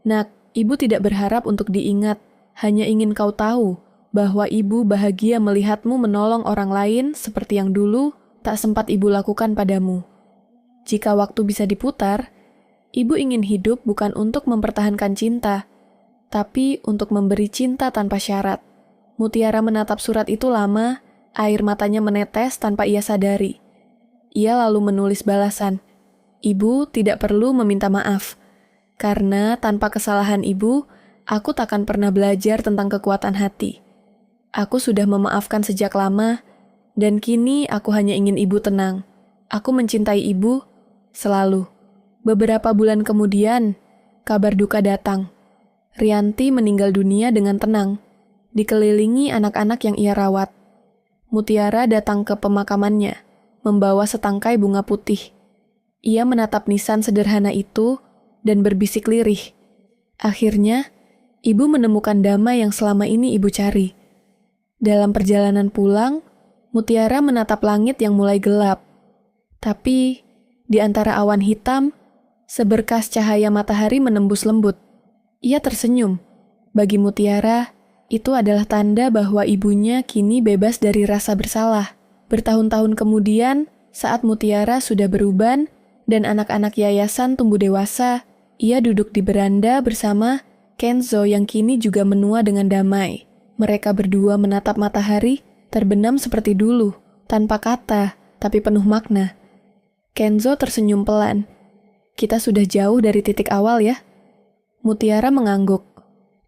"Nak, Ibu tidak berharap untuk diingat, hanya ingin kau tahu bahwa Ibu bahagia melihatmu menolong orang lain seperti yang dulu tak sempat Ibu lakukan padamu. Jika waktu bisa diputar, Ibu ingin hidup bukan untuk mempertahankan cinta, tapi untuk memberi cinta tanpa syarat." Mutiara menatap surat itu lama, air matanya menetes tanpa ia sadari. Ia lalu menulis balasan, "Ibu tidak perlu meminta maaf, karena tanpa kesalahan Ibu, aku takkan pernah belajar tentang kekuatan hati. Aku sudah memaafkan sejak lama, dan kini aku hanya ingin Ibu tenang. Aku mencintai Ibu selalu." Beberapa bulan kemudian, kabar duka datang. Rianti meninggal dunia dengan tenang, dikelilingi anak-anak yang ia rawat. Mutiara datang ke pemakamannya, membawa setangkai bunga putih. Ia menatap nisan sederhana itu dan berbisik lirih. Akhirnya, Ibu menemukan damai yang selama ini Ibu cari. Dalam perjalanan pulang, Mutiara menatap langit yang mulai gelap. Tapi, di antara awan hitam, seberkas cahaya matahari menembus lembut. Ia tersenyum. Bagi Mutiara, itu adalah tanda bahwa ibunya kini bebas dari rasa bersalah. Bertahun-tahun kemudian, Saat Mutiara sudah beruban dan anak-anak yayasan tumbuh dewasa, ia duduk di beranda bersama Kenzo yang kini juga menua dengan damai. Mereka berdua menatap matahari, terbenam seperti dulu, tanpa kata, tapi penuh makna. Kenzo tersenyum pelan. Kita sudah jauh dari titik awal ya. Mutiara mengangguk.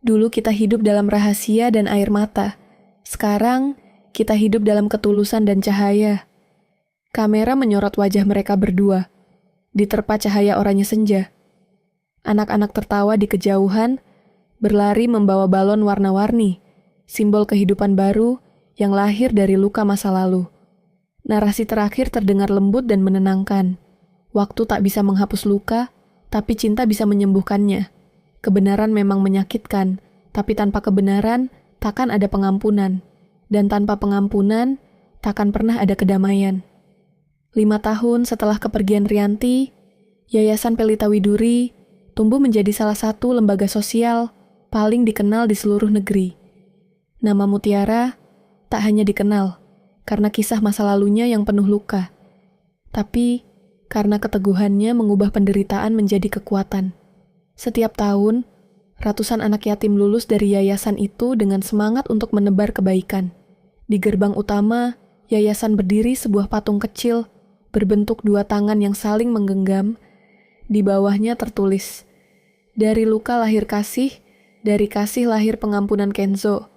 Dulu kita hidup dalam rahasia dan air mata. Sekarang, kita hidup dalam ketulusan dan cahaya. Kamera menyorot wajah mereka berdua. Diterpa cahaya oranye senja. Anak-anak tertawa di kejauhan, berlari membawa balon warna-warni, simbol kehidupan baru yang lahir dari luka masa lalu. Narasi terakhir terdengar lembut dan menenangkan. Waktu tak bisa menghapus luka, tapi cinta bisa menyembuhkannya. Kebenaran memang menyakitkan, tapi tanpa kebenaran, takkan ada pengampunan. Dan tanpa pengampunan, takkan pernah ada kedamaian. 5 tahun setelah kepergian Rianti, Yayasan Pelita Widuri tumbuh menjadi salah satu lembaga sosial paling dikenal di seluruh negeri. Nama Mutiara tak hanya dikenal karena kisah masa lalunya yang penuh luka, tapi karena keteguhannya mengubah penderitaan menjadi kekuatan. Setiap tahun, ratusan anak yatim lulus dari yayasan itu dengan semangat untuk menebar kebaikan. Di gerbang utama, yayasan berdiri sebuah patung kecil berbentuk 2 tangan yang saling menggenggam. Di bawahnya tertulis, "Dari luka lahir kasih, dari kasih lahir pengampunan Kenzo."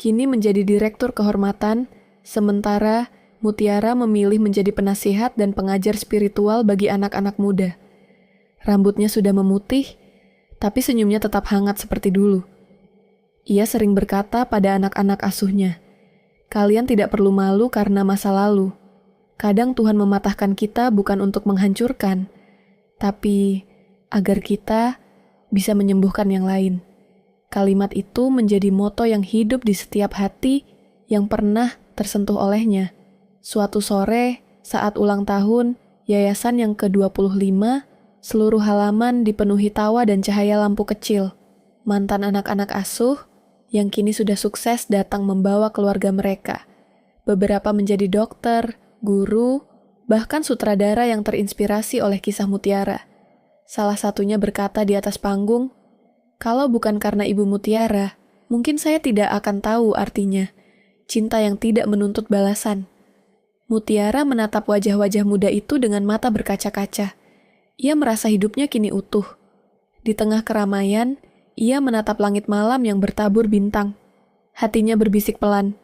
Kini menjadi direktur kehormatan, sementara Mutiara memilih menjadi penasihat dan pengajar spiritual bagi anak-anak muda. Rambutnya sudah memutih, tapi senyumnya tetap hangat seperti dulu. Ia sering berkata pada anak-anak asuhnya, "Kalian tidak perlu malu karena masa lalu. Kadang Tuhan mematahkan kita bukan untuk menghancurkan, tapi agar kita bisa menyembuhkan yang lain." Kalimat itu menjadi moto yang hidup di setiap hati yang pernah tersentuh olehnya. Suatu sore, saat ulang tahun, yayasan yang ke-25, seluruh halaman dipenuhi tawa dan cahaya lampu kecil. Mantan anak-anak asuh yang kini sudah sukses datang membawa keluarga mereka. Beberapa menjadi dokter, guru, bahkan sutradara yang terinspirasi oleh kisah Mutiara. Salah satunya berkata di atas panggung, "Kalau bukan karena Ibu Mutiara, mungkin saya tidak akan tahu artinya cinta yang tidak menuntut balasan." Mutiara menatap wajah-wajah muda itu dengan mata berkaca-kaca. Ia merasa hidupnya kini utuh. Di tengah keramaian, ia menatap langit malam yang bertabur bintang. Hatinya berbisik pelan,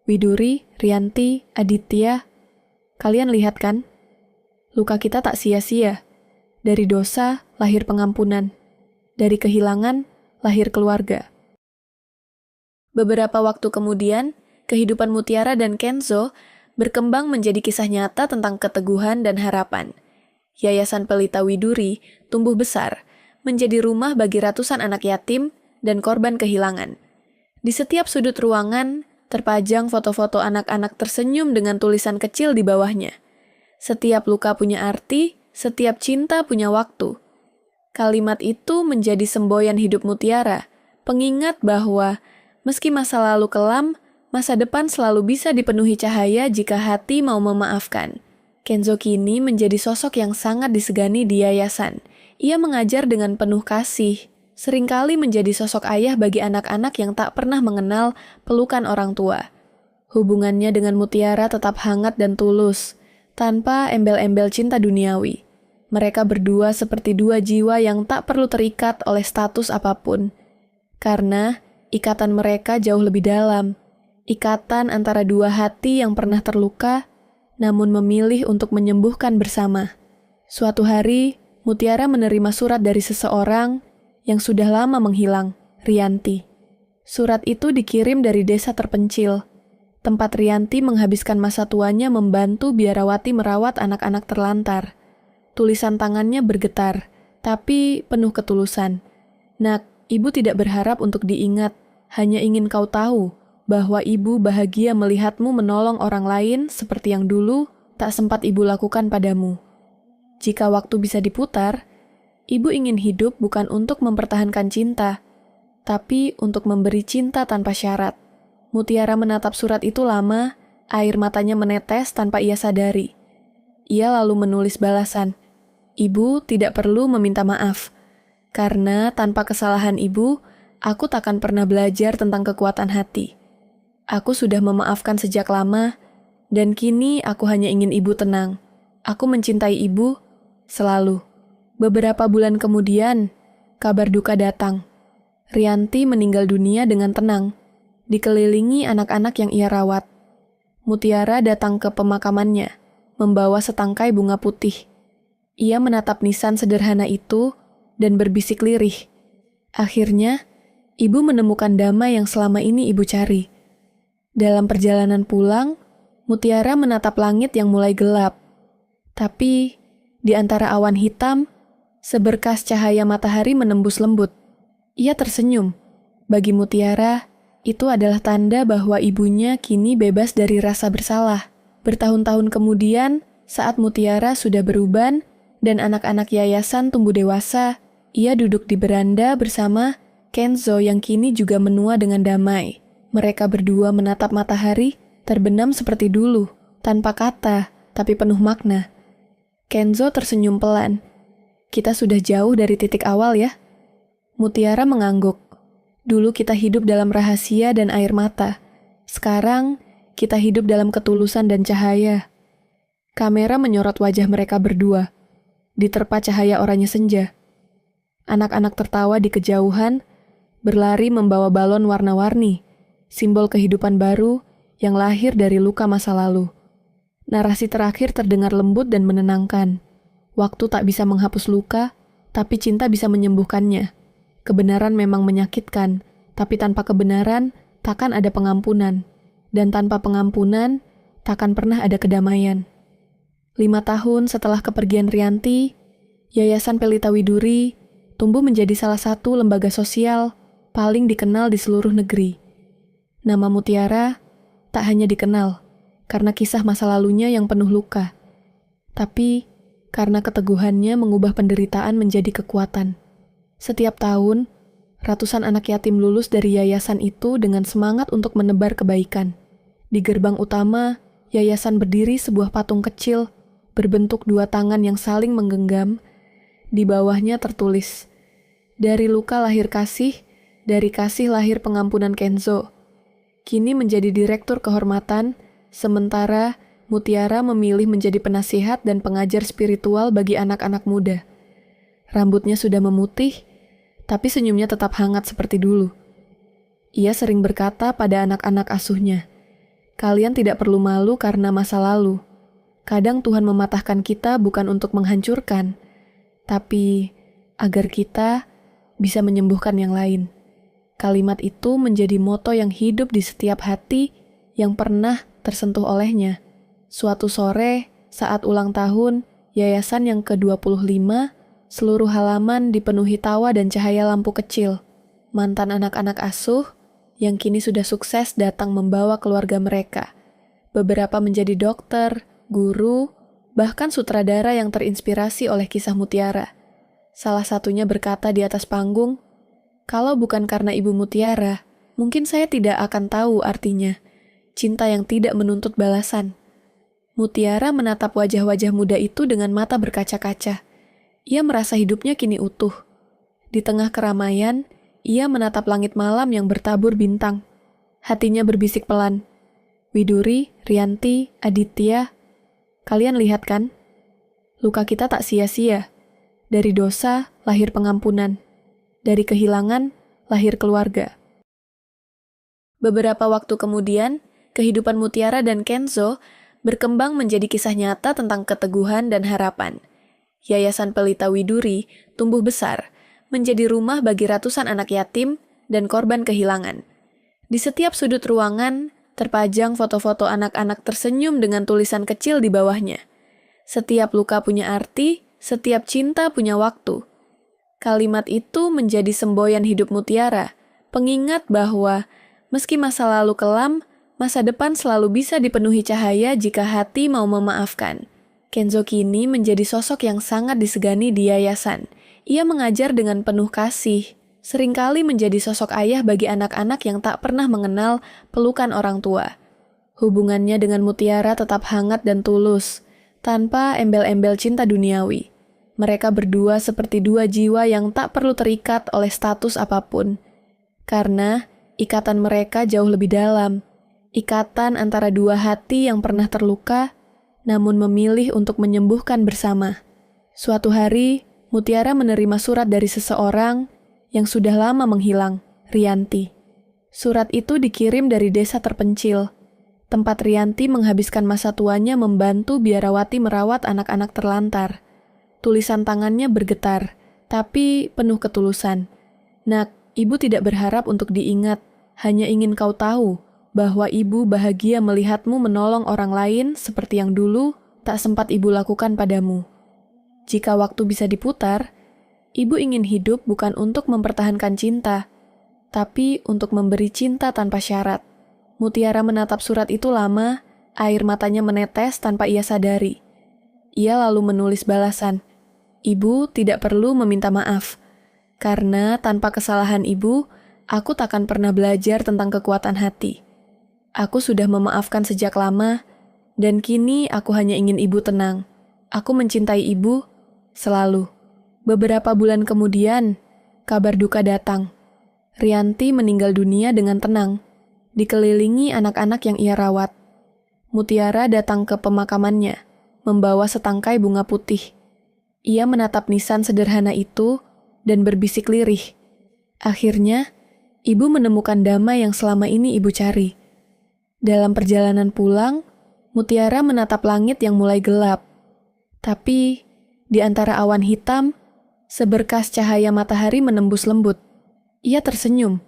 "Widuri, Rianti, Aditya, kalian lihat kan? Luka kita tak sia-sia. Dari dosa, lahir pengampunan. Dari kehilangan, lahir keluarga." Beberapa waktu kemudian, kehidupan Mutiara dan Kenzo berkembang menjadi kisah nyata tentang keteguhan dan harapan. Yayasan Pelita Widuri tumbuh besar, menjadi rumah bagi ratusan anak yatim dan korban kehilangan. Di setiap sudut ruangan, terpajang foto-foto anak-anak tersenyum dengan tulisan kecil di bawahnya. Setiap luka punya arti, setiap cinta punya waktu. Kalimat itu menjadi semboyan hidup Mutiara, pengingat bahwa meski masa lalu kelam, masa depan selalu bisa dipenuhi cahaya jika hati mau memaafkan. Kenzo kini menjadi sosok yang sangat disegani di yayasan. Ia mengajar dengan penuh kasih, seringkali menjadi sosok ayah bagi anak-anak yang tak pernah mengenal pelukan orang tua. Hubungannya dengan Mutiara tetap hangat dan tulus, tanpa embel-embel cinta duniawi. Mereka berdua seperti 2 jiwa yang tak perlu terikat oleh status apapun. Karena ikatan mereka jauh lebih dalam. Ikatan antara 2 hati yang pernah terluka, namun memilih untuk menyembuhkan bersama. Suatu hari, Mutiara menerima surat dari seseorang yang sudah lama menghilang, Rianti. Surat itu dikirim dari desa terpencil, tempat Rianti menghabiskan masa tuanya membantu biarawati merawat anak-anak terlantar. Tulisan tangannya bergetar, tapi penuh ketulusan. "Nak, ibu tidak berharap untuk diingat, hanya ingin kau tahu bahwa ibu bahagia melihatmu menolong orang lain seperti yang dulu tak sempat ibu lakukan padamu. Jika waktu bisa diputar, ibu ingin hidup bukan untuk mempertahankan cinta, tapi untuk memberi cinta tanpa syarat." Mutiara menatap surat itu lama, air matanya menetes tanpa ia sadari. Ia lalu menulis balasan, "Ibu tidak perlu meminta maaf, karena tanpa kesalahan ibu, aku takkan pernah belajar tentang kekuatan hati. Aku sudah memaafkan sejak lama, dan kini aku hanya ingin ibu tenang. Aku mencintai ibu selalu." Beberapa bulan kemudian, kabar duka datang. Rianti meninggal dunia dengan tenang, dikelilingi anak-anak yang ia rawat. Mutiara datang ke pemakamannya, membawa setangkai bunga putih. Ia menatap nisan sederhana itu dan berbisik lirih. Akhirnya, ibu menemukan damai yang selama ini ibu cari. Dalam perjalanan pulang, Mutiara menatap langit yang mulai gelap. Tapi, di antara awan hitam, seberkas cahaya matahari menembus lembut. Ia tersenyum. Bagi Mutiara, itu adalah tanda bahwa ibunya kini bebas dari rasa bersalah. Bertahun-tahun kemudian, saat Mutiara sudah beruban dan anak-anak yayasan tumbuh dewasa, ia duduk di beranda bersama Kenzo yang kini juga menua dengan damai. Mereka berdua menatap matahari, terbenam seperti dulu, tanpa kata, tapi penuh makna. Kenzo tersenyum pelan. "Kita sudah jauh dari titik awal ya?" Mutiara mengangguk. "Dulu kita hidup dalam rahasia dan air mata. Sekarang, kita hidup dalam ketulusan dan cahaya." Kamera menyorot wajah mereka berdua, diterpa cahaya oranye senja. Anak-anak tertawa di kejauhan, berlari membawa balon warna-warni, simbol kehidupan baru yang lahir dari luka masa lalu. Narasi terakhir terdengar lembut dan menenangkan. Waktu tak bisa menghapus luka, tapi cinta bisa menyembuhkannya. Kebenaran memang menyakitkan, tapi tanpa kebenaran, takkan ada pengampunan. Dan tanpa pengampunan, takkan pernah ada kedamaian. 5 tahun setelah kepergian Rianti, Yayasan Pelita Widuri tumbuh menjadi salah satu lembaga sosial paling dikenal di seluruh negeri. Nama Mutiara tak hanya dikenal karena kisah masa lalunya yang penuh luka, tapi karena keteguhannya mengubah penderitaan menjadi kekuatan. Setiap tahun, ratusan anak yatim lulus dari yayasan itu dengan semangat untuk menebar kebaikan. Di gerbang utama, yayasan berdiri sebuah patung kecil berbentuk 2 tangan yang saling menggenggam. Di bawahnya tertulis, "Dari luka lahir kasih, dari kasih lahir pengampunan Kenzo." Kini menjadi direktur kehormatan, sementara Mutiara memilih menjadi penasihat dan pengajar spiritual bagi anak-anak muda. Rambutnya sudah memutih, tapi senyumnya tetap hangat seperti dulu. Ia sering berkata pada anak-anak asuhnya, "Kalian tidak perlu malu karena masa lalu. Kadang Tuhan mematahkan kita bukan untuk menghancurkan, tapi agar kita bisa menyembuhkan yang lain." Kalimat itu menjadi moto yang hidup di setiap hati yang pernah tersentuh olehnya. Suatu sore, saat ulang tahun, yayasan yang ke-25, seluruh halaman dipenuhi tawa dan cahaya lampu kecil. Mantan anak-anak asuh yang kini sudah sukses datang membawa keluarga mereka. Beberapa menjadi dokter, guru, bahkan sutradara yang terinspirasi oleh kisah Mutiara. Salah satunya berkata di atas panggung, "Kalau bukan karena Ibu Mutiara, mungkin saya tidak akan tahu artinya cinta yang tidak menuntut balasan." Mutiara menatap wajah-wajah muda itu dengan mata berkaca-kaca. Ia merasa hidupnya kini utuh. Di tengah keramaian, ia menatap langit malam yang bertabur bintang. Hatinya berbisik pelan, "Widuri, Rianti, Aditya, kalian lihat kan? Luka kita tak sia-sia. Dari dosa, lahir pengampunan. Dari kehilangan, lahir keluarga." Beberapa waktu kemudian, kehidupan Mutiara dan Kenzo berkembang menjadi kisah nyata tentang keteguhan dan harapan. Yayasan Pelita Widuri tumbuh besar, menjadi rumah bagi ratusan anak yatim dan korban kehilangan. Di setiap sudut ruangan, terpajang foto-foto anak-anak tersenyum dengan tulisan kecil di bawahnya. Setiap luka punya arti, setiap cinta punya waktu. Kalimat itu menjadi semboyan hidup Mutiara, pengingat bahwa meski masa lalu kelam, masa depan selalu bisa dipenuhi cahaya jika hati mau memaafkan. Kenzo kini menjadi sosok yang sangat disegani di yayasan. Ia mengajar dengan penuh kasih, seringkali menjadi sosok ayah bagi anak-anak yang tak pernah mengenal pelukan orang tua. Hubungannya dengan Mutiara tetap hangat dan tulus, tanpa embel-embel cinta duniawi. Mereka berdua seperti dua jiwa yang tak perlu terikat oleh status apapun. Karena ikatan mereka jauh lebih dalam. Ikatan antara dua hati yang pernah terluka, namun memilih untuk menyembuhkan bersama. Suatu hari, Mutiara menerima surat dari seseorang yang sudah lama menghilang, Rianti. Surat itu dikirim dari desa terpencil, tempat Rianti menghabiskan masa tuanya membantu biarawati merawat anak-anak terlantar. Tulisan tangannya bergetar, tapi penuh ketulusan. Nak, ibu tidak berharap untuk diingat, hanya ingin kau tahu bahwa ibu bahagia melihatmu menolong orang lain seperti yang dulu tak sempat ibu lakukan padamu. Jika waktu bisa diputar, ibu ingin hidup bukan untuk mempertahankan cinta, tapi untuk memberi cinta tanpa syarat. Mutiara menatap surat itu lama, air matanya menetes tanpa ia sadari. Ia lalu menulis balasan, "Ibu tidak perlu meminta maaf, karena tanpa kesalahan ibu, aku takkan pernah belajar tentang kekuatan hati. Aku sudah memaafkan sejak lama, dan kini aku hanya ingin ibu tenang. Aku mencintai ibu selalu." Beberapa bulan kemudian, kabar duka datang. Rianti meninggal dunia dengan tenang, dikelilingi anak-anak yang ia rawat. Mutiara datang ke pemakamannya, membawa setangkai bunga putih. Ia menatap nisan sederhana itu dan berbisik lirih. Akhirnya, ibu menemukan damai yang selama ini ibu cari. Dalam perjalanan pulang, Mutiara menatap langit yang mulai gelap. Tapi, di antara awan hitam, seberkas cahaya matahari menembus lembut. Ia tersenyum.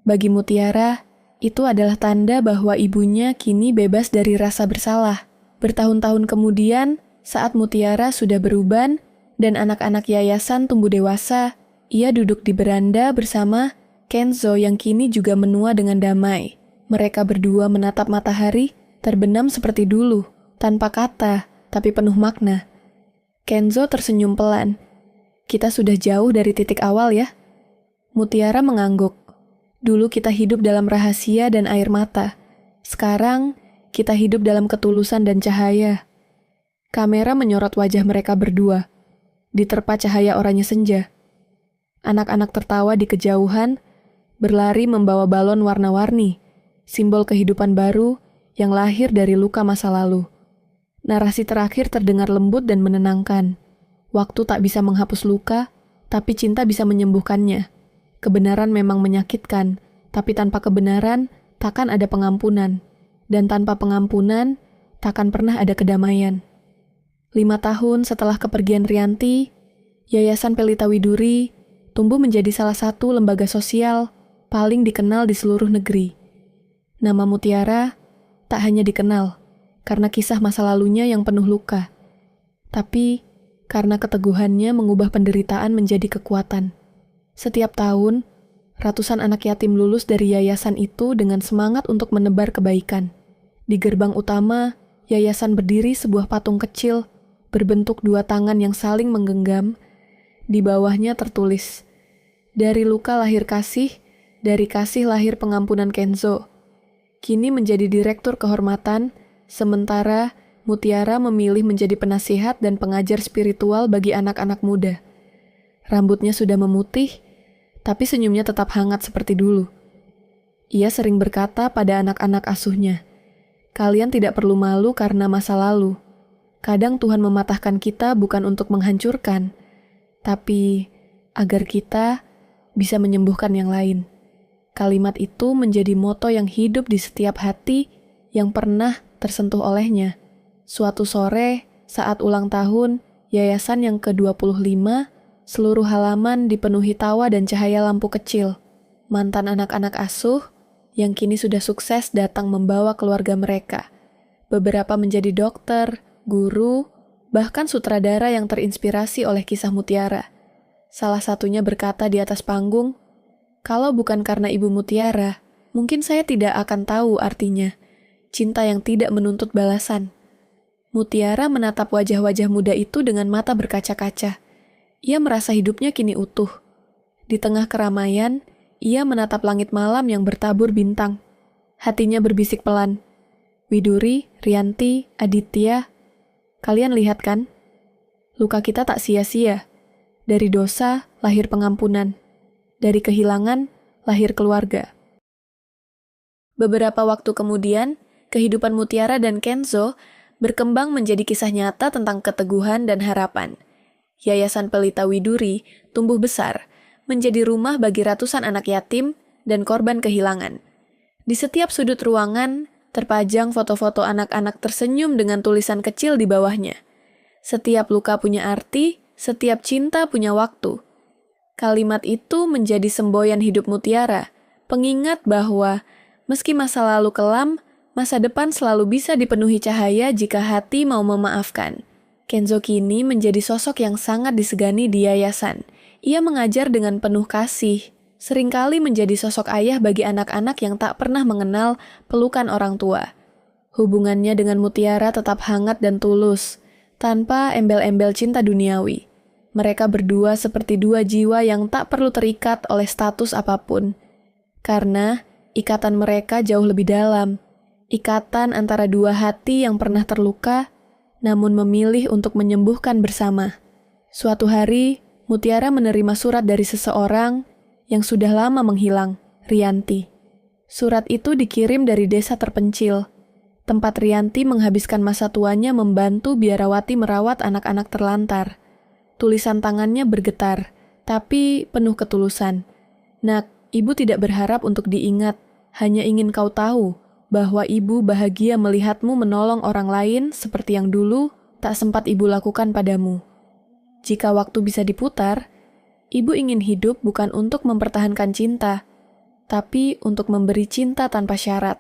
Bagi Mutiara, itu adalah tanda bahwa ibunya kini bebas dari rasa bersalah. Bertahun-tahun kemudian, saat Mutiara sudah beruban dan anak-anak yayasan tumbuh dewasa, ia duduk di beranda bersama Kenzo yang kini juga menua dengan damai. Mereka berdua menatap matahari, terbenam seperti dulu, tanpa kata, tapi penuh makna. Kenzo tersenyum pelan. "Kita sudah jauh dari titik awal ya?" Mutiara mengangguk. "Dulu kita hidup dalam rahasia dan air mata. Sekarang, kita hidup dalam ketulusan dan cahaya." Kamera menyorot wajah mereka berdua. Diterpa cahaya oranye senja. Anak-anak tertawa di kejauhan, berlari membawa balon warna-warni, simbol kehidupan baru yang lahir dari luka masa lalu. Narasi terakhir terdengar lembut dan menenangkan. Waktu tak bisa menghapus luka, tapi cinta bisa menyembuhkannya. Kebenaran memang menyakitkan, tapi tanpa kebenaran takkan ada pengampunan. Dan tanpa pengampunan, takkan pernah ada kedamaian. 5 tahun setelah kepergian Rianti, Yayasan Pelita Widuri tumbuh menjadi salah satu lembaga sosial paling dikenal di seluruh negeri. Nama Mutiara tak hanya dikenal karena kisah masa lalunya yang penuh luka, tapi karena keteguhannya mengubah penderitaan menjadi kekuatan. Setiap tahun, ratusan anak yatim lulus dari yayasan itu dengan semangat untuk menebar kebaikan. Di gerbang utama, yayasan berdiri sebuah patung kecil berbentuk 2 tangan yang saling menggenggam. Di bawahnya tertulis, "Dari luka lahir kasih, dari kasih lahir pengampunan Kenzo." Kini menjadi direktur kehormatan, sementara Mutiara memilih menjadi penasihat dan pengajar spiritual bagi anak-anak muda. Rambutnya sudah memutih, tapi senyumnya tetap hangat seperti dulu. Ia sering berkata pada anak-anak asuhnya, "Kalian tidak perlu malu karena masa lalu. Kadang Tuhan mematahkan kita bukan untuk menghancurkan, tapi agar kita bisa menyembuhkan yang lain." Kalimat itu menjadi moto yang hidup di setiap hati yang pernah tersentuh olehnya. Suatu sore, saat ulang tahun, yayasan yang ke-25, seluruh halaman dipenuhi tawa dan cahaya lampu kecil. Mantan anak-anak asuh yang kini sudah sukses datang membawa keluarga mereka. Beberapa menjadi dokter, guru, bahkan sutradara yang terinspirasi oleh kisah Mutiara. Salah satunya berkata di atas panggung, "Kalau bukan karena Ibu Mutiara, mungkin saya tidak akan tahu artinya cinta yang tidak menuntut balasan." Mutiara menatap wajah-wajah muda itu dengan mata berkaca-kaca. Ia merasa hidupnya kini utuh. Di tengah keramaian, ia menatap langit malam yang bertabur bintang. Hatinya berbisik pelan, "Widuri, Rianti, Aditya, Kalian lihat kan? Luka kita tak sia-sia. Dari dosa, lahir pengampunan. Dari kehilangan, lahir keluarga. Beberapa waktu kemudian, kehidupan Mutiara dan Kenzo berkembang menjadi kisah nyata tentang keteguhan dan harapan. Yayasan Pelita Widuri tumbuh besar, menjadi rumah bagi ratusan anak yatim dan korban kehilangan. Di setiap sudut ruangan, terpajang foto-foto anak-anak tersenyum dengan tulisan kecil di bawahnya. Setiap luka punya arti, setiap cinta punya waktu. Kalimat itu menjadi semboyan hidup Mutiara, pengingat bahwa meski masa lalu kelam, masa depan selalu bisa dipenuhi cahaya jika hati mau memaafkan. Kenzo kini menjadi sosok yang sangat disegani di yayasan. Ia mengajar dengan penuh kasih, seringkali menjadi sosok ayah bagi anak-anak yang tak pernah mengenal pelukan orang tua. Hubungannya dengan Mutiara tetap hangat dan tulus, tanpa embel-embel cinta duniawi. Mereka berdua seperti dua jiwa yang tak perlu terikat oleh status apapun. Karena ikatan mereka jauh lebih dalam. Ikatan antara dua hati yang pernah terluka, namun memilih untuk menyembuhkan bersama. Suatu hari, Mutiara menerima surat dari seseorang yang sudah lama menghilang, Rianti. Surat itu dikirim dari desa terpencil, tempat Rianti menghabiskan masa tuanya membantu biarawati merawat anak-anak terlantar. Tulisan tangannya bergetar, tapi penuh ketulusan. Nak, ibu tidak berharap untuk diingat, hanya ingin kau tahu bahwa ibu bahagia melihatmu menolong orang lain seperti yang dulu tak sempat ibu lakukan padamu. Jika waktu bisa diputar, ibu ingin hidup bukan untuk mempertahankan cinta, tapi untuk memberi cinta tanpa syarat.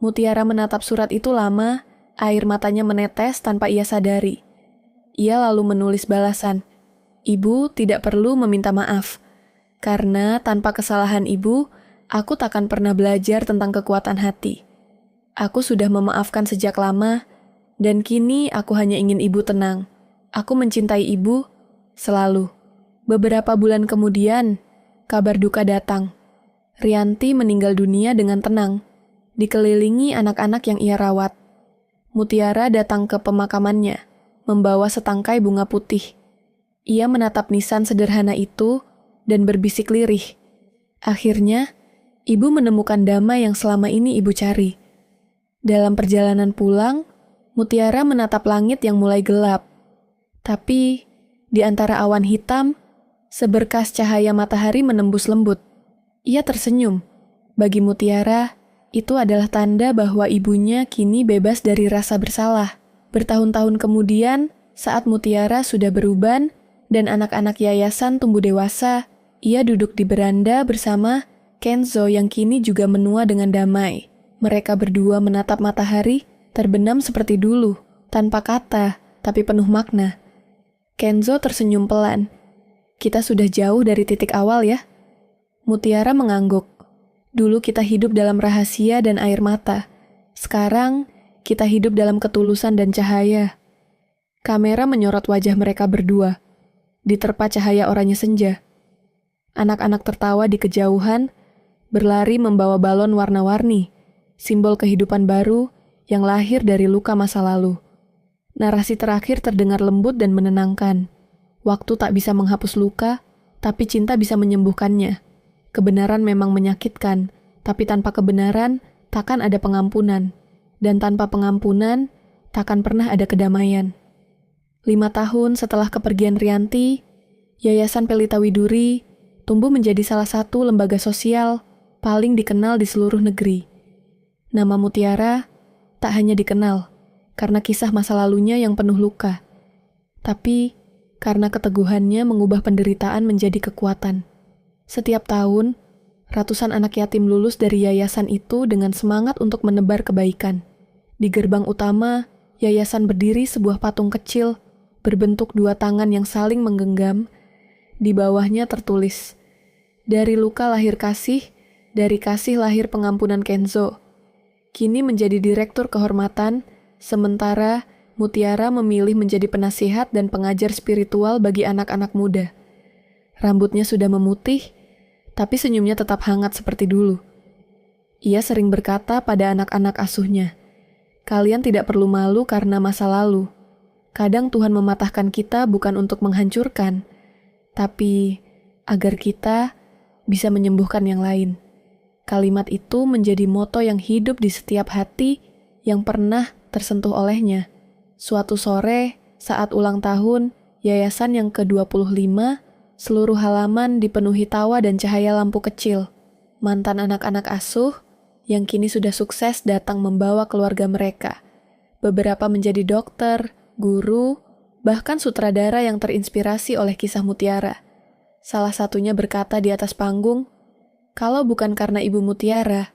Mutiara menatap surat itu lama, air matanya menetes tanpa ia sadari. Ia lalu menulis balasan, "Ibu tidak perlu meminta maaf, karena tanpa kesalahan ibu, aku takkan pernah belajar tentang kekuatan hati. Aku sudah memaafkan sejak lama, dan kini aku hanya ingin ibu tenang. Aku mencintai ibu selalu." Beberapa bulan kemudian, kabar duka datang. Rianti meninggal dunia dengan tenang, dikelilingi anak-anak yang ia rawat. Mutiara datang ke pemakamannya, membawa setangkai bunga putih. Ia menatap nisan sederhana itu dan berbisik lirih. Akhirnya, ibu menemukan damai yang selama ini ibu cari. Dalam perjalanan pulang, Mutiara menatap langit yang mulai gelap. Tapi, di antara awan hitam, seberkas cahaya matahari menembus lembut. Ia tersenyum. Bagi Mutiara, itu adalah tanda bahwa ibunya kini bebas dari rasa bersalah. Bertahun-tahun kemudian, saat Mutiara sudah beruban dan anak-anak yayasan tumbuh dewasa, ia duduk di beranda bersama Kenzo yang kini juga menua dengan damai. Mereka berdua menatap matahari, terbenam seperti dulu, tanpa kata, tapi penuh makna. Kenzo tersenyum pelan. "Kita sudah jauh dari titik awal ya?" Mutiara mengangguk. "Dulu kita hidup dalam rahasia dan air mata. Sekarang, kita hidup dalam ketulusan dan cahaya." Kamera menyorot wajah mereka berdua, diterpa cahaya oranye senja. Anak-anak tertawa di kejauhan, berlari membawa balon warna-warni, simbol kehidupan baru yang lahir dari luka masa lalu. Narasi terakhir terdengar lembut dan menenangkan. Waktu tak bisa menghapus luka, tapi cinta bisa menyembuhkannya. Kebenaran memang menyakitkan, tapi tanpa kebenaran, takkan ada pengampunan. Dan tanpa pengampunan, takkan pernah ada kedamaian. 5 tahun setelah kepergian Rianti, Yayasan Pelita Widuri tumbuh menjadi salah satu lembaga sosial paling dikenal di seluruh negeri. Nama Mutiara tak hanya dikenal karena kisah masa lalunya yang penuh luka, tapi karena keteguhannya mengubah penderitaan menjadi kekuatan. Setiap tahun, ratusan anak yatim lulus dari yayasan itu dengan semangat untuk menebar kebaikan. Di gerbang utama, yayasan berdiri sebuah patung kecil berbentuk 2 tangan yang saling menggenggam. Di bawahnya tertulis, "Dari luka lahir kasih, dari kasih lahir pengampunan Kenzo." Kini menjadi direktur kehormatan, sementara Mutiara memilih menjadi penasihat dan pengajar spiritual bagi anak-anak muda. Rambutnya sudah memutih, tapi senyumnya tetap hangat seperti dulu. Ia sering berkata pada anak-anak asuhnya, "Kalian tidak perlu malu karena masa lalu. Kadang Tuhan mematahkan kita bukan untuk menghancurkan, tapi agar kita bisa menyembuhkan yang lain. Kalimat itu menjadi moto yang hidup di setiap hati yang pernah tersentuh olehnya. Suatu sore, saat ulang tahun, yayasan yang ke-25, seluruh halaman dipenuhi tawa dan cahaya lampu kecil. Mantan anak-anak asuh yang kini sudah sukses datang membawa keluarga mereka. Beberapa menjadi dokter, guru, bahkan sutradara yang terinspirasi oleh kisah Mutiara. Salah satunya berkata di atas panggung, "Kalau bukan karena Ibu Mutiara,